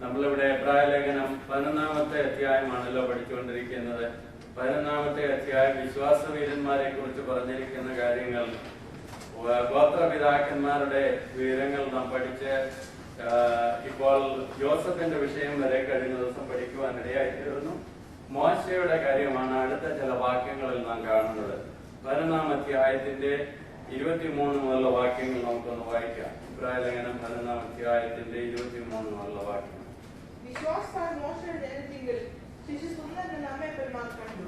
നമ്മളിവിടെ എബ്രായ ലേഖനം 11-ാമത്തെ അധ്യായമാണല്ലോ പഠിച്ചുകൊണ്ടിരിക്കുന്നത്. 11-ാമത്തെ അധ്യായം വിശ്വാസവീരന്മാരെ കുറിച്ച് പറഞ്ഞിരിക്കുന്ന കാര്യങ്ങൾ, ഗോത്രപിതാക്കന്മാരുടെ വിവരങ്ങൾ നാം പഠിച്ച് ഇപ്പോൾ ജോസഫിന്റെ വിഷയം വരെ കഴിഞ്ഞ ദിവസം പഠിക്കുവാനിടയായിത്തീർന്നു. മോശയുടെ കാര്യമാണ് അടുത്ത ചില വാക്യങ്ങളിൽ നാം കാണുന്നത്. 11-ാം അധ്യായത്തിന്റെ 23 മുതലുള്ള വാക്യങ്ങൾ നമുക്കൊന്ന് വായിക്കാം. എബ്രായ ലേഖനം 11-ാം അധ്യായത്തിന്റെ 23 മുതലുള്ള വാക്യങ്ങൾ. വിശ്വാസത്താൽ മോശയുടെ ജനനത്തിങ്കിൽ ശിശുസുന്ദരൻ നമ്മെ പെരുമാൾ കണ്ടു.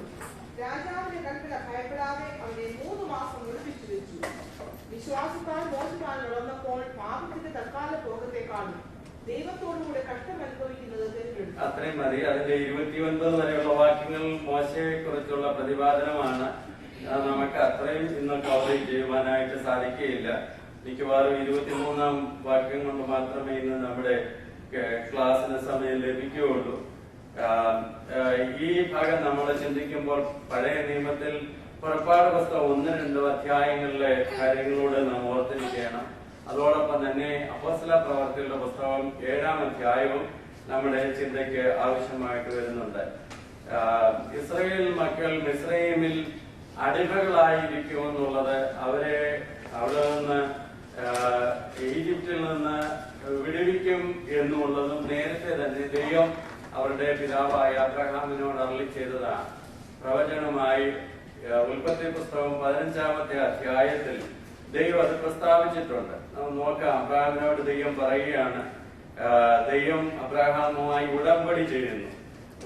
രാജാവിന്റെ കൽപ്പന ഭയപ്പെടാതെ അവനെ 3 മാസം ഒളിപ്പിച്ചു വെച്ചു. വിശ്വാസത്താൽ മോശത്താൽ വളർന്നപ്പോൾ പാപത്തിന്റെ തൽക്കാല ഭോഗത്തെക്കാളും ദൈവത്തോടുകൂടെ കഷ്ടം അനുഭവിക്കുന്നത് തിരഞ്ഞെടുത്തു. അത്രയും മതി. അതിന്റെ 29 വരെയുള്ള വാക്യങ്ങൾ മോശയെ കുറിച്ചുള്ള പ്രതിപാദനമാണ്. നമുക്ക് അത്രയും ഇന്ന് കവർ ചെയ്യുവാനായിട്ട് സാധിക്കുകയില്ല. മിക്കവാറും 23-ാം വാക്യം കൊണ്ട് മാത്രമേ ഇന്ന് നമ്മുടെ ക്ലാസ്സിന് സമയം ലഭിക്കുകയുള്ളൂ. ഈ ഭാഗം നമ്മൾ ചിന്തിക്കുമ്പോൾ പഴയ നിയമത്തിൽ പുറപ്പാട് പുസ്തകം 1-2 അധ്യായങ്ങളിലെ കാര്യങ്ങളോട് നാം ഓർത്തിരിക്കണം. അതോടൊപ്പം തന്നെ അപ്പോസ്തല പ്രവർത്തികളുടെ പുസ്തകം 7-ാം അധ്യായവും നമ്മുടെ ചിന്തയ്ക്ക് ആവശ്യമായിട്ട് വരുന്നുണ്ട്. ഇസ്രായേൽ മക്കൾ മിസ്രയീമിൽ അടിമകളായിരിക്കുമെന്നുള്ളത്, അവരെ അവിടെ നിന്ന് ഈജിപ്തിൽ നിന്ന് വിടുവിക്കും എന്നുള്ളതും നേരത്തെ തന്നെ ദൈവം അവരുടെ പിതാവായ അബ്രഹാമിനോട് അരുളി ചെയ്തതാണ്. പ്രവചനമായി ഉൽപ്പത്തി പുസ്തകം 15-ാമത്തെ അധ്യായത്തിൽ ദൈവം അത് പ്രസ്താവിച്ചിട്ടുണ്ട്. നമുക്ക് നോക്കാം. അബ്രഹാമിനോട് ദൈവം പറയുകയാണ്, ദൈവം അബ്രഹാമുമായി ഉടമ്പടി ചെയ്യുന്നു.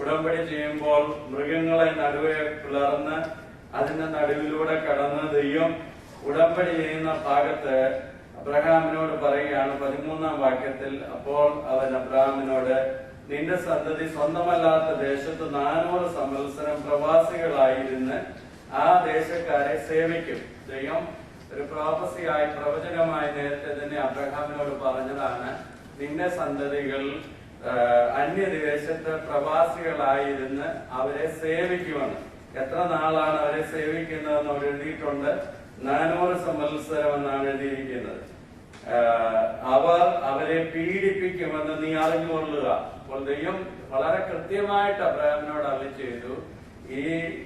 ഉടമ്പടി ചെയ്യുമ്പോൾ മൃഗങ്ങളെ നടുവെ പിളർന്ന് അതിന്റെ നടുവിലൂടെ കടന്ന് ദൈവം ഉടമ്പടി ചെയ്യുന്ന ഭാഗത്ത് അബ്രഹാമിനോട് പറയുകയാണ് 13-ാം വാക്യത്തിൽ. അപ്പോൾ അവൻ അബ്രഹാമിനോട്, നിന്റെ സന്തതി സ്വന്തമല്ലാത്ത ദേശത്ത് 400 സംവത്സരം പ്രവാസികളായിരുന്ന് ആ ദേശക്കാരെ സേവിക്കും. ദൈവം ഒരു പ്രോഫസിയായി, പ്രവചനമായി നേരത്തെ തന്നെ അബ്രഹാമിനോട് പറഞ്ഞതാണ്, നിന്റെ സന്തതികൾ അന്യദേശത്ത് പ്രവാസികളായിരുന്ന് അവരെ സേവിക്കുമെന്ന്. എത്ര നാളാണ് അവരെ സേവിക്കുന്നതെന്ന് അവർ എഴുതിയിട്ടുണ്ട്. 400 സംവത്സരം എന്നാണ് എഴുതിയിരിക്കുന്നത്. അവർ അവരെ പീഡിപ്പിക്കുമെന്ന് നീ അറിഞ്ഞുകൊള്ളുക. അപ്പോൾ ദൈവം വളരെ കൃത്യമായിട്ട് അബ്രഹാമിനോട് അരുളി ചെയ്തു, ഈ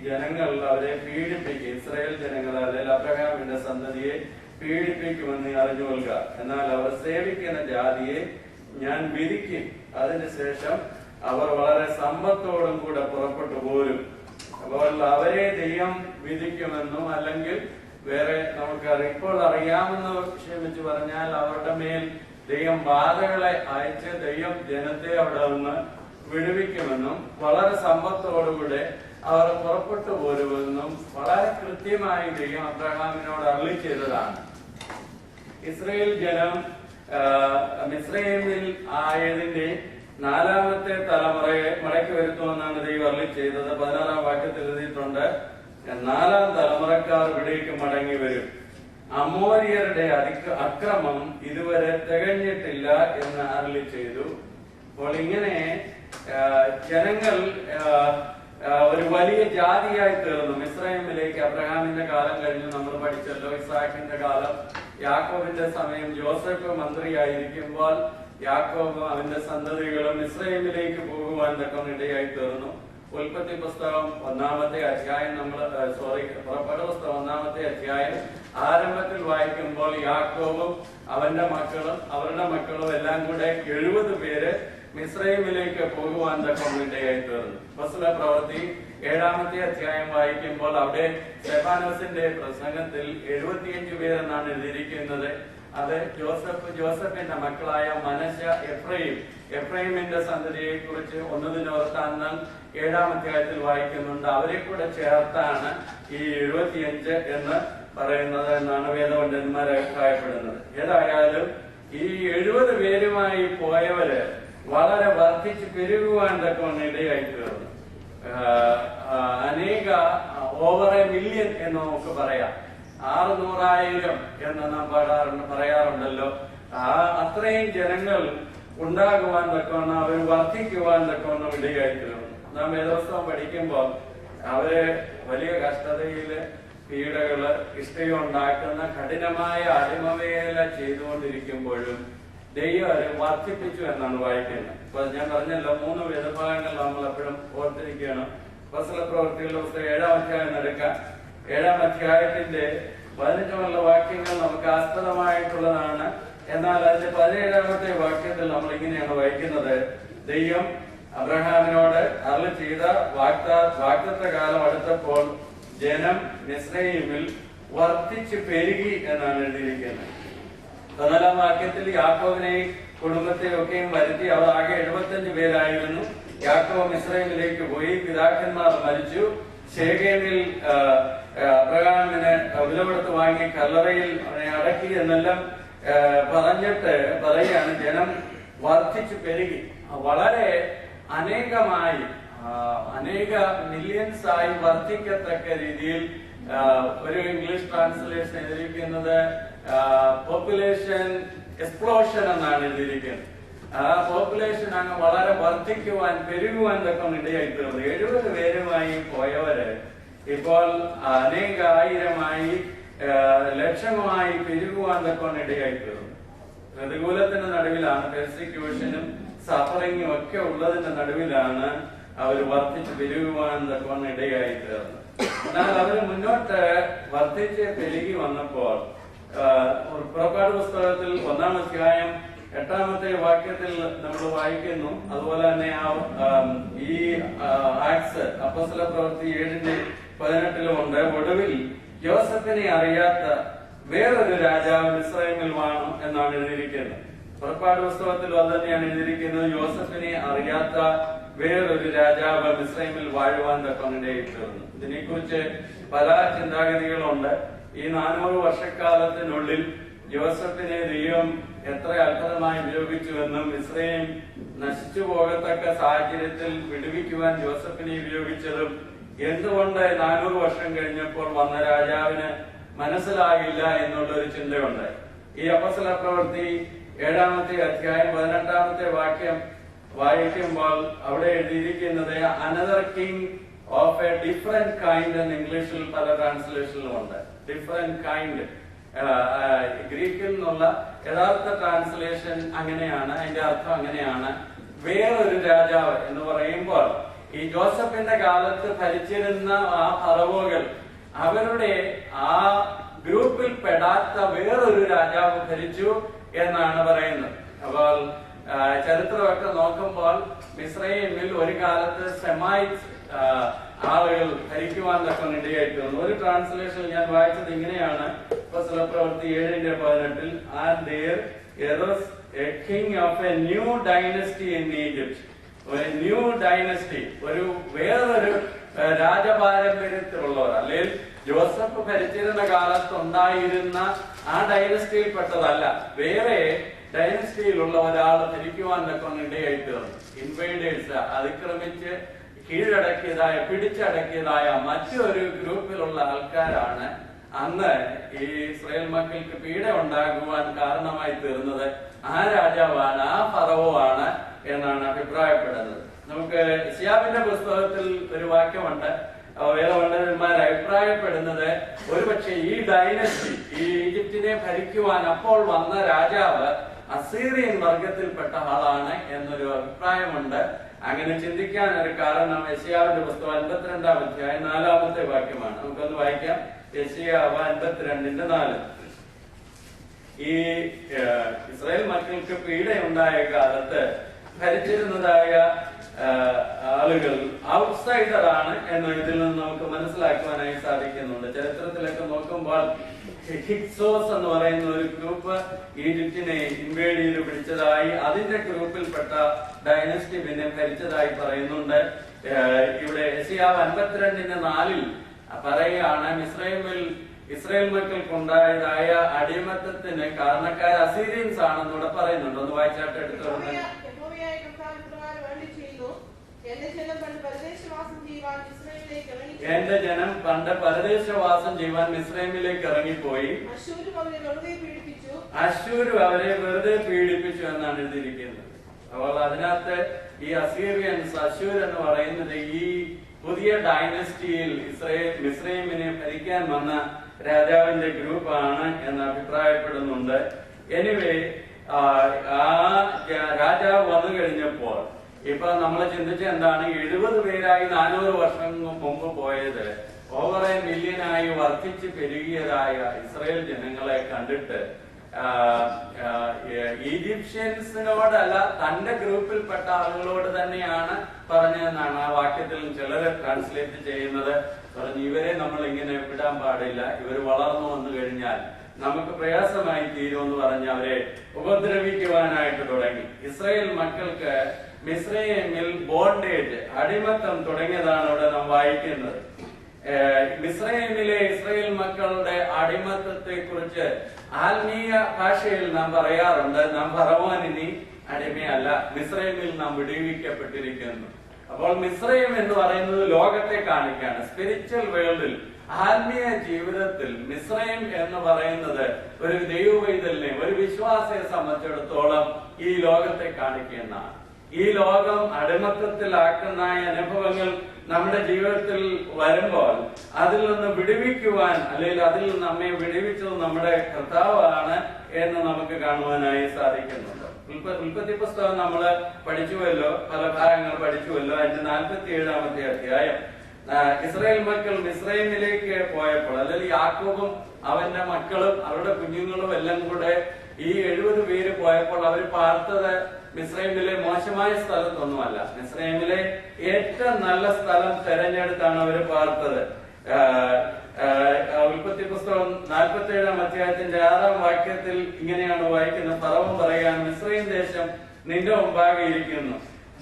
ജനങ്ങൾ അവരെ പീഡിപ്പിക്കും, ഇസ്രായേൽ ജനങ്ങൾ അല്ലെങ്കിൽ അബ്രഹാമിന്റെ സന്തതിയെ പീഡിപ്പിക്കുമെന്ന് നീ അറിഞ്ഞുകൊള്ളുക. എന്നാൽ അവർ സേവിക്കുന്ന ജാതിയെ ഞാൻ വിധിക്കും. അതിനുശേഷം അവർ വളരെ സമ്പത്തോടും കൂടെ പുറപ്പെട്ടു പോരും. അപ്പോൾ അവരെ ദൈവം വിധിക്കുമെന്നും, അല്ലെങ്കിൽ വേറെ നമുക്ക് ഇപ്പോൾ അറിയാവുന്ന വിഷയം വെച്ച് പറഞ്ഞാൽ അവരുടെ മേൽ ദൈവം ബാധകളെ അയച്ച് ദൈവം ജനത്തെ അവിടെ നിന്ന് വിടുവിക്കുമെന്നും വളരെ സമ്പത്തോടുകൂടെ അവർ പുറപ്പെട്ടു പോരുമെന്നും വളരെ കൃത്യമായി ദൈവം അബ്രഹാമിനോട് അരുളി ചെയ്തതാണ്. ഇസ്രായേൽ ജനം മിസ്രയീമിൽ ആയതിന്റെ 4-ാമത്തെ തലമുറയെ മടക്കി വരുത്തുമെന്നാണ് ദൈവം അരുളി ചെയ്തത്. 16-ാം വാക്യത്തിൽ എഴുതിയിട്ടുണ്ട്, 4-ാം തലമുറക്കാർ ഇവിടേക്ക് മടങ്ങി വരും. അമോര്യരുടെ അക്രമം ഇതുവരെ തികഞ്ഞിട്ടില്ല എന്ന് അരുളി ചെയ്തു. അപ്പോൾ ഇങ്ങനെ ജനങ്ങൾ ഒരു വലിയ ജാതിയായി തീർന്നു. മിസ്രയീമിലേക്ക് അബ്രഹാമിന്റെ കാലം കഴിഞ്ഞു, നമ്മൾ പഠിച്ചല്ലോ. ഇസ്ഹാക്കിന്റെ കാലം, യാക്കോബിന്റെ സമയം, ജോസഫ് മന്ത്രിയായിരിക്കുമ്പോൾ യാക്കോബ് അവന്റെ സന്തതികളും മിസ്രയീമിലേക്ക് പോകുവാൻ തക്കം ഇടയായി തീർന്നു. ഉൽപ്പത്തി പുസ്തകം 1-ാമത്തെ അധ്യായം പുറപ്പാട് പുസ്തകം 1-ാമത്തെ അധ്യായം ആരംഭത്തിൽ വായിക്കുമ്പോൾ യാക്കോബും അവന്റെ മക്കളും അവരുടെ മക്കളും എല്ലാം കൂടെ 70 പേര് മിസ്രയീമിലേക്ക് പോകുവാൻ തക്കം ഇടയായി തീർന്നു. അപ്പോസ്തല പ്രവൃത്തി 7-ാമത്തെ അധ്യായം വായിക്കുമ്പോൾ അവിടെ സ്തെഫാനോസിന്റെ പ്രസംഗത്തിൽ 75 പേരെന്നാണ് എഴുതിയിരിക്കുന്നത്. അത് ജോസഫിന്റെ മക്കളായ മനശ്ശെ, എഫ്രൈമിന്റെ സന്തതിയെ കുറിച്ച് 1 ദിനവൃത്താന്തം 7-ാം അധ്യായത്തിൽ വായിക്കുന്നുണ്ട്. അവരെ കൂടെ ചേർത്താണ് ഈ 75 എന്ന് പറയുന്നത് എന്നാണ് വേദപണ്ഡിതന്മാർ അഭിപ്രായപ്പെടുന്നത്. ഏതായാലും ഈ 70 പേരുമായി പോയവര് വളരെ വർദ്ധിച്ച് പെരുകുവാൻ തക്കവണ്ണം ഇടയായി തീർന്നു. അനേക ഓവർ എ മില്യൺ എന്ന് നമുക്ക് പറയാം. 600,000 എന്ന് നാം പറയാറുണ്ടല്ലോ. അത്രയും ജനങ്ങൾ ഉണ്ടാകുവാൻ തക്കവണ്ണം, അവർ വർദ്ധിക്കുവാൻ തക്കവണ്ണം ഇടയായി തീർന്നു. നാം വേദപുസ്തകം പഠിക്കുമ്പോൾ അവര് വലിയ കഷ്ടതയില്, പീഡകള്, ഇഷ്ടയുണ്ടാക്കുന്ന കഠിനമായ അടിമവേല ചെയ്തുകൊണ്ടിരിക്കുമ്പോഴും ദൈവം അവരെ വർദ്ധിപ്പിച്ചു എന്നാണ് വായിക്കുന്നത്. അപ്പൊ ഞാൻ പറഞ്ഞല്ലോ 3 വേദഭാഗങ്ങൾ നമ്മൾ എപ്പോഴും ഓർത്തിരിക്കുകയാണ്. അപ്പോസ്തല പ്രവൃത്തികളുടെ പുസ്തകം 7-ാം അധ്യായം എടുക്കാം. 7-ാം അധ്യായത്തിന്റെ 15 വാക്യങ്ങൾ നമുക്ക് ആസ്പദമായിട്ടുള്ളതാണ്. എന്നാൽ അതിന്റെ 17-ാമത്തെ വാക്യത്തിൽ നമ്മൾ ഇങ്ങനെയാണ് വായിക്കുന്നത്: ദൈവം അബ്രഹാമിനോട് അരുളി ചെയ്ത വാഗ്ദത്ത കാലം അടുത്തപ്പോൾ ജനം മിസ്രയീമിൽ വർദ്ധിച്ചു പെരുകി എന്നാണ് എഴുതിയിരിക്കുന്നത്. 14-ാം വാക്യത്തിൽ യാക്കോബിനെയും കുടുംബത്തെയും ഒക്കെയും വരുത്തി. അവർ ആകെ 75 പേരായിരുന്നു. യാക്കോബ് മിസ്രയീമിലേക്ക് പോയി. പിതാക്കന്മാർ മരിച്ചു. ശേഖേമിൽ അബ്രഹാമിന് വില കൊടുത്ത് വാങ്ങി കല്ലറയിൽ അടക്കി എന്നെല്ലാം പറഞ്ഞിട്ട് പറയുകയാണ് ജനം വർദ്ധിച്ചു പെരുകി. വളരെ അനേക മില്യൺസ് ആയി വർദ്ധിക്കത്തക്ക രീതിയിൽ ഒരു ഇംഗ്ലീഷ് ട്രാൻസ്ലേഷൻ എഴുതിയിരിക്കുന്നത് പോപ്പുലേഷൻ എക്സ്പ്ലോഷൻ എന്നാണ് എഴുതിയിരിക്കുന്നത്. ആ പോപ്പുലേഷൻ അങ്ങ് വളരെ വർദ്ധിക്കുവാൻ പെരുകുവാൻ തൊക്കെ ഇടയായി തീർന്നു. 70 പേരുമായി പോയവര് ഇപ്പോൾ അനേകായിരമായി ലക്ഷമായി പെരുകുവാൻ തൊക്കെ ഇടയായി തീർന്നു. പ്രതികൂലത്തിന്റെ നടുവിലാണ്, പെർസിക്യൂഷനും സഫറിങ്ങും ഒക്കെ ഉള്ളതിന്റെ നടുവിലാണ് അവർ വർദ്ധിച്ച് പെരുകുവാൻ തൊക്കെ ഇടയായി തീർന്നത്. എന്നാൽ അവര് മുന്നോട്ട് വർദ്ധിച്ച് പെരുകി വന്നപ്പോൾ പുറപ്പാട് പുസ്തകത്തിൽ 1-ാം അധ്യായം 8-ാമത്തെ വാക്യത്തിൽ നമ്മൾ വായിക്കുന്നു. അതുപോലെ തന്നെ ഈ ആക്ട്സ് അപ്പോസ്തല പ്രവൃത്തി 7-18 ഉണ്ട്. ഒടുവിൽ യോസഫിനെ അറിയാത്ത വേറൊരു രാജാവ് മിസ്രയീമിൽ വാണു എന്നാണ് എഴുതിയിരിക്കുന്നത്. പുറപ്പാട് പുസ്തകത്തിൽ അത് തന്നെയാണ് എഴുതിയിരിക്കുന്നത്. യോസഫിനെ അറിയാത്ത വേറൊരു രാജാവ് മിസ്രയീമിൽ വാഴുവാൻ തക്കവണ്ണം. ഇതിനെക്കുറിച്ച് പല ചിന്താഗതികളുണ്ട്. ഈ 400 വർഷക്കാലത്തിനുള്ളിൽ യോസഫിനെ ദൈവം എത്ര അത്ഭുതമായി ഉപയോഗിച്ചുവെന്നും മിസ്രയീം നശിച്ചു പോകത്തക്ക സാഹചര്യത്തിൽ വിടുവിക്കുവാൻ യോസഫിനെ ഉപയോഗിച്ചതും എന്തുകൊണ്ട് 400 വർഷം കഴിഞ്ഞപ്പോൾ വന്ന രാജാവിന് മനസ്സിലാകില്ല എന്നുള്ളൊരു ചിന്തയുണ്ട്. ഈ അപ്പോസ്തല പ്രവൃത്തി 7-ാമത്തെ അധ്യായം 18-ാമത്തെ വാക്യം വായിക്കുമ്പോൾ അവിടെ എഴുതിയിരിക്കുന്നത് another king of A different kind എന്ന് ഇംഗ്ലീഷിൽ പല ട്രാൻസ്ലേഷനിലും ഉണ്ട്. ഡിഫറെന്റ് കൈൻഡ് ഗ്രീക്കിൽ നിന്നുള്ള യഥാർത്ഥ ട്രാൻസ്ലേഷൻ അങ്ങനെയാണ്. അതിന്റെ അർത്ഥം അങ്ങനെയാണ്. വേറൊരു രാജാവ് എന്ന് പറയുമ്പോൾ ഈ ജോസഫിന്റെ കാലത്ത് ഭരിച്ചിരുന്ന ആ ഫറവോകൾ അവരുടെ ആ ഗ്രൂപ്പിൽ പെടാത്ത വേറൊരു രാജാവ് ഭരിച്ചു എന്നാണ് പറയുന്നത്. അപ്പോൾ ചരിത്രമൊക്കെ നോക്കുമ്പോൾ മിസ്രയീമിൽ ഒരു കാലത്ത് സെമൈറ്റ്സ് ആളുകൾ ഭരിക്കുവാൻ തക്ക ഇടയായിട്ട് വന്നു. ഒരു ട്രാൻസ്ലേഷൻ ഞാൻ വായിച്ചത് ഇങ്ങനെയാണ്. അപ്പോസ്തല പ്രവൃത്തി 7-18 and there arose a king of a new dynasty in Egypt. ഒരു ന്യൂ ഡൈനസ്റ്റി, ഒരു വേറൊരു രാജപാരമ്പര്യത്തിലുള്ളവർ, അല്ലെങ്കിൽ ജോസഫ് ഭരിച്ചിരുന്ന കാലത്ത് ഉണ്ടായിരുന്ന ആ ഡൈനസ്റ്റിയിൽപ്പെട്ടതല്ല, വേറെ ഡൈനസ്റ്റിയിലുള്ള ഒരാൾ ഭരിക്കുവാൻ തക്ക ഇടയായി തീർന്നു. ഇൻവൈഡേഴ്സ്, അതിക്രമിച്ച് കീഴടക്കിയതായ പിടിച്ചടക്കിയതായ മറ്റൊരു ഗ്രൂപ്പിലുള്ള ആൾക്കാരാണ് അന്ന് ഈ ഇസ്രായേൽ മക്കൾക്ക് പീഡ ഉണ്ടാകുവാൻ കാരണമായി തീർന്നത്. ആ രാജാവാണ്, ആ ഫറവോ ആണ് എന്നാണ് അഭിപ്രായപ്പെടുന്നത്. നമുക്ക് യെശയ്യാവിന്റെ പുസ്തകത്തിൽ ഒരു വാക്യമുണ്ട്. വേദപണ്ഡിതന്മാർ അഭിപ്രായപ്പെടുന്നത് ഒരുപക്ഷെ ഈ ഡൈനസ്റ്റി, ഈ ഈജിപ്തിനെ ഭരിക്കുവാൻ അപ്പോൾ വന്ന രാജാവ് അസീറിയൻ വർഗത്തിൽപ്പെട്ട ആളാണ് എന്നൊരു അഭിപ്രായമുണ്ട്. അങ്ങനെ ചിന്തിക്കാൻ ഒരു കാരണം യെശയ്യാവിന്റെ പുസ്തകം 52-ാം അധ്യായം 4-ാമത്തെ വാക്യമാണ്. നമുക്കൊന്ന് വായിക്കാം. യെശയ്യാവ് 52:4. ഈ ഇസ്രായേൽ മക്കൾക്ക് പീഡയുണ്ടായ കാലത്ത് ഭരിച്ചിരുന്നതായ ആളുകൾ ഔട്ട്സൈഡർ ആണ് എന്ന് ഇതിൽ നിന്ന് നമുക്ക് മനസ്സിലാക്കുവാനായി സാധിക്കുന്നുണ്ട്. ചരിത്രത്തിലൊക്കെ നോക്കുമ്പോൾ ഹിക്സോസ് എന്ന് പറയുന്ന ഒരു ഗ്രൂപ്പ് ഈജിപ്തിനെ ഇൻവേഡ് ചെയ്ത് പിടിച്ചതായി, അതിന്റെ ഗ്രൂപ്പിൽപ്പെട്ട ഡൈനസ്റ്റി പിന്നെ ഭരിച്ചതായി പറയുന്നുണ്ട്. ഇവിടെ യെശയ്യാവ് 52:4 പറയുകയാണ്, ഇസ്രായേൽ മക്കൾക്കുണ്ടായതായ അടിമത്തത്തിന് കാരണക്കാർ അസീരിയൻസ് ആണെന്നൂടെ പറയുന്നുണ്ട്. ഒന്ന് വായിച്ചാട്ട് എടുത്തോണ്ട്. എന്റെ ജനം പണ്ട് പരദേശവാസം ചെയ്യുവാൻ മിസ്രൈമിലേക്ക് ഇറങ്ങിപ്പോയി, അശ്ശൂര് അവരെ വെറുതെ പീഡിപ്പിച്ചു എന്നാണ് എഴുതിയിരിക്കുന്നത്. അപ്പോൾ അതിനകത്ത് ഈ അസീറിയൻസ്, അശ്ശൂർ എന്ന് പറയുന്നത് ഈ പുതിയ ഡൈനസ്റ്റിയിൽ മിസ്രൈമിനെ ഭരിക്കാൻ വന്ന രാജാവിന്റെ ഗ്രൂപ്പാണ് എന്ന് അഭിപ്രായപ്പെടുന്നുണ്ട്. എനിവേ രാജാവ് വന്നു കഴിഞ്ഞപ്പോൾ ഇപ്പൊ നമ്മൾ ചിന്തിച്ച എന്താണ്, 70 പേരായി 400 വർഷം മുമ്പ് പോയത് ഓവർ എ മില്യനായി വർദ്ധിച്ച് പെരുകിയതായ ഇസ്രായേൽ ജനങ്ങളെ കണ്ടിട്ട് ഈജിപ്ഷ്യൻസിനോടല്ല തന്റെ ഗ്രൂപ്പിൽപ്പെട്ട ആളുകളോട് തന്നെയാണ് പറഞ്ഞതെന്നാണ് ആ വാക്യത്തിൽ ചിലര് ട്രാൻസ്ലേറ്റ് ചെയ്യുന്നത്. പറഞ്ഞു ഇവരെ നമ്മൾ ഇങ്ങനെ വിടാൻ പാടില്ല, ഇവർ വളർന്നു വന്നു കഴിഞ്ഞാൽ നമുക്ക് പ്രയാസമായി തീരുമെന്ന് പറഞ്ഞ് അവരെ ഉപദ്രവിക്കുവാനായിട്ട് തുടങ്ങി. ഇസ്രായേൽ മക്കൾക്ക് മിസ്രൈമിൽ ബോണ്ടേജ്, അടിമത്തം തുടങ്ങിയതാണ് ഇവിടെ നാം വായിക്കുന്നത്. മിസ്രൈമിലെ ഇസ്രായേൽ മക്കളുടെ അടിമത്തത്തെ കുറിച്ച് ആത്മീയ ഭാഷയിൽ നാം പറയാറുണ്ട്, നാം ഫറവോനിനി അടിമയല്ല, മിസ്രൈമിൽ നാം വിടുവിക്കപ്പെട്ടിരിക്കുന്നു. അപ്പോൾ മിസ്രൈം എന്ന് പറയുന്നത് ലോകത്തെ കാണിക്കാണ്. സ്പിരിച്വൽ വേൾഡിൽ, ആത്മീയ ജീവിതത്തിൽ മിസ്രൈം എന്ന് പറയുന്നത് ഒരു ദൈവവൈതലിനെ, ഒരു വിശ്വാസിയെ സംബന്ധിച്ചിടത്തോളം ഈ ലോകത്തെ കാണിക്കുന്നതാണ്. ഈ ലോകം അടിമത്തത്തിലാക്കുന്ന അനുഭവങ്ങൾ നമ്മുടെ ജീവിതത്തിൽ വരുമ്പോൾ അതിൽ നിന്ന് വിടുവിക്കുവാൻ, അല്ലെങ്കിൽ അതിൽ നിന്ന് നമ്മെ വിടുവിച്ചത് നമ്മുടെ കർത്താവാണ് എന്ന് നമുക്ക് കാണുവാനായി സാധിക്കുന്നുണ്ട്. ഉൽപ്പത്തി പുസ്തകം നമ്മൾ പഠിച്ചുവല്ലോ, പല ഭാഗങ്ങൾ പഠിച്ചുവല്ലോ. അതിന്റെ 47-ാമത്തെ അധ്യായം ഇസ്രായേൽ മക്കൾ മിസ്രൈമിലേക്ക് പോയപ്പോൾ, അല്ലെങ്കിൽ യാക്കോബും അവന്റെ മക്കളും അവരുടെ കുഞ്ഞുങ്ങളും എല്ലാം കൂടെ ഈ 70 പേര് പോയപ്പോൾ അവർ പാർത്തത് മിസ്രൈമിലെ മോശമായ സ്ഥലത്തൊന്നുമല്ല. മിസ്രൈമിലെ ഏറ്റവും നല്ല സ്ഥലം തെരഞ്ഞെടുത്താണ് അവർ പാർത്തത്. ഉൽപ്പത്തി പുസ്തകം 47-ാം അധ്യായത്തിന്റെ 6-ാം വാക്യത്തിൽ ഇങ്ങനെയാണ് വായിക്കുന്നത്. ഫറവോൻ പറയാൻ, മിസ്രൈം ദേശം നിന്റെ മുമ്പാകെ ഇരിക്കുന്നു,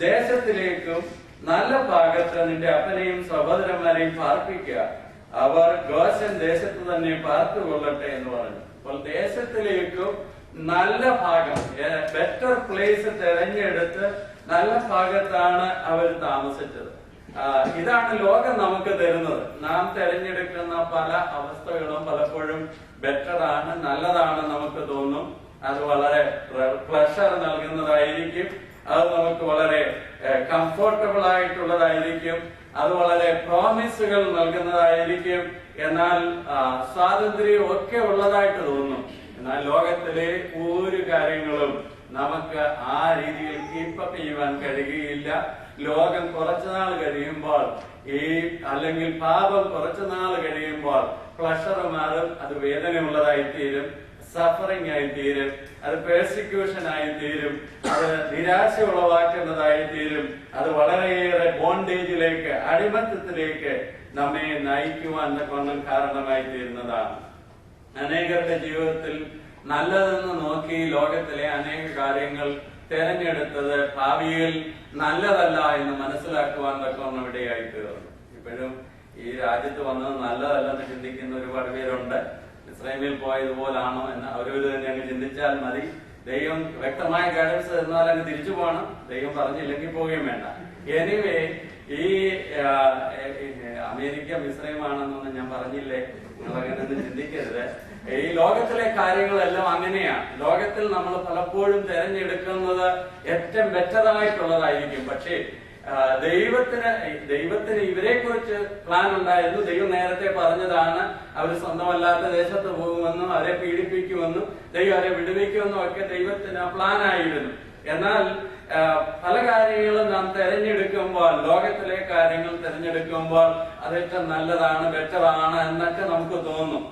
ദേശത്തിലേക്കും നല്ല ഭാഗത്ത് നിന്റെ അപ്പനെയും സഹോദരന്മാരെയും പാർപ്പിക്കുക, അവർ ഗോശൻ ദേശത്ത് തന്നെ പാർത്തുകൊള്ളട്ടെ എന്ന് പറഞ്ഞു. അപ്പോൾ ദേശത്തിലേക്കും നല്ല ഭാഗം, ബെറ്റർ പ്ലേസ് തെരഞ്ഞെടുത്ത് നല്ല ഭാഗത്താണ് അവർ താമസിച്ചത്. ഇതാണ് ലോകം നമുക്ക് തരുന്നത്. നാം തെരഞ്ഞെടുക്കുന്ന പല അവസ്ഥകളും പലപ്പോഴും ബെറ്റർ ആണ്, നല്ലതാണ് നമുക്ക് തോന്നും. അത് വളരെ പ്ലഷർ നൽകുന്നതായിരിക്കും, അത് നമുക്ക് വളരെ കംഫർട്ടബിൾ ആയിട്ടുള്ളതായിരിക്കും, അത് വളരെ പ്രോമിസുകൾ നൽകുന്നതായിരിക്കും, എന്നാൽ സ്വാതന്ത്ര്യം ഒക്കെ ഉള്ളതായിട്ട് തോന്നും. എന്നാൽ ലോകത്തിലെ ഒരു കാര്യങ്ങളും നമുക്ക് ആ രീതിയിൽ കീപ്പപ്പ് ചെയ്യുവാൻ കഴിയുകയില്ല. ലോകം കുറച്ചുനാൾ കഴിയുമ്പോൾ അല്ലെങ്കിൽ പാപം കുറച്ചുനാൾ കഴിയുമ്പോൾ പ്ലഷർ മാറും, അത് വേദനയുള്ളതായി തീരും, സഫറിംഗ് ആയി തീരും, അത് പെർസിക്യൂഷൻ ആയി തീരും, അത് നിരാശ ഉളവാക്കുന്നതായി തീരും, അത് വളരെയേറെ ബോണ്ടേജിലേക്ക്, അടിമത്തത്തിലേക്ക് നമ്മെ നയിക്കുവാൻ കൊണ്ടും കാരണമായി തീരുന്നതാണ്. അനേകരുടെ ജീവിതത്തിൽ നല്ലതെന്ന് നോക്കി ലോകത്തിലെ അനേക കാര്യങ്ങൾ തെരഞ്ഞെടുത്തത് ഭാവിയിൽ നല്ലതല്ല എന്ന് മനസ്സിലാക്കുവാൻ തക്കവണ്ണം ഇടയായി തീർന്നു. ഇപ്പോഴും ഈ രാജ്യത്ത് വന്നത് നല്ലതല്ലെന്ന് ചിന്തിക്കുന്ന ഒരുപാട് പേരുണ്ട്. ഇസ്രായേലിൽ പോയതുപോലാണോ എന്ന് അവരവര് തന്നെ അങ്ങ് ചിന്തിച്ചാൽ മതി. ദൈവം വ്യക്തമായ ഗൈഡൻസ് തന്നാൽ അങ്ങ് തിരിച്ചു പോകണം, ദൈവം പറഞ്ഞില്ലെങ്കിൽ പോവുകയും വേണ്ട. എനിവേ, ഈ അമേരിക്ക മിസ്രൈമാണെന്നൊന്നും ഞാൻ പറഞ്ഞില്ലേ, നിങ്ങൾ അങ്ങനെയൊന്നും ചിന്തിക്കരുത്. ഈ ലോകത്തിലെ കാര്യങ്ങളെല്ലാം അങ്ങനെയാണ്. ലോകത്തിൽ നമ്മൾ പലപ്പോഴും തെരഞ്ഞെടുക്കുന്നത് ഏറ്റവും ബെറ്ററായിട്ടുള്ളതായിരിക്കും. പക്ഷേ ദൈവത്തിന് ഇവരെ കുറിച്ച് പ്ലാൻ ഉണ്ടായിരുന്നു. ദൈവം നേരത്തെ പറഞ്ഞതാണ് അവർ സ്വന്തമല്ലാത്ത ദേശത്ത് പോകുമെന്നും അവരെ പീഡിപ്പിക്കുമെന്നും ദൈവം അവരെ വിടുവിക്കുമെന്നും ഒക്കെ ദൈവത്തിന് പ്ലാൻ ആയിരുന്നു. എന്നാൽ പല കാര്യങ്ങളും നാം തെരഞ്ഞെടുക്കുമ്പോൾ, ലോകത്തിലെ കാര്യങ്ങൾ തെരഞ്ഞെടുക്കുമ്പോൾ അത് ഏറ്റവും നല്ലതാണ്, ബെറ്ററാണ് എന്നൊക്കെ നമുക്ക് തോന്നും.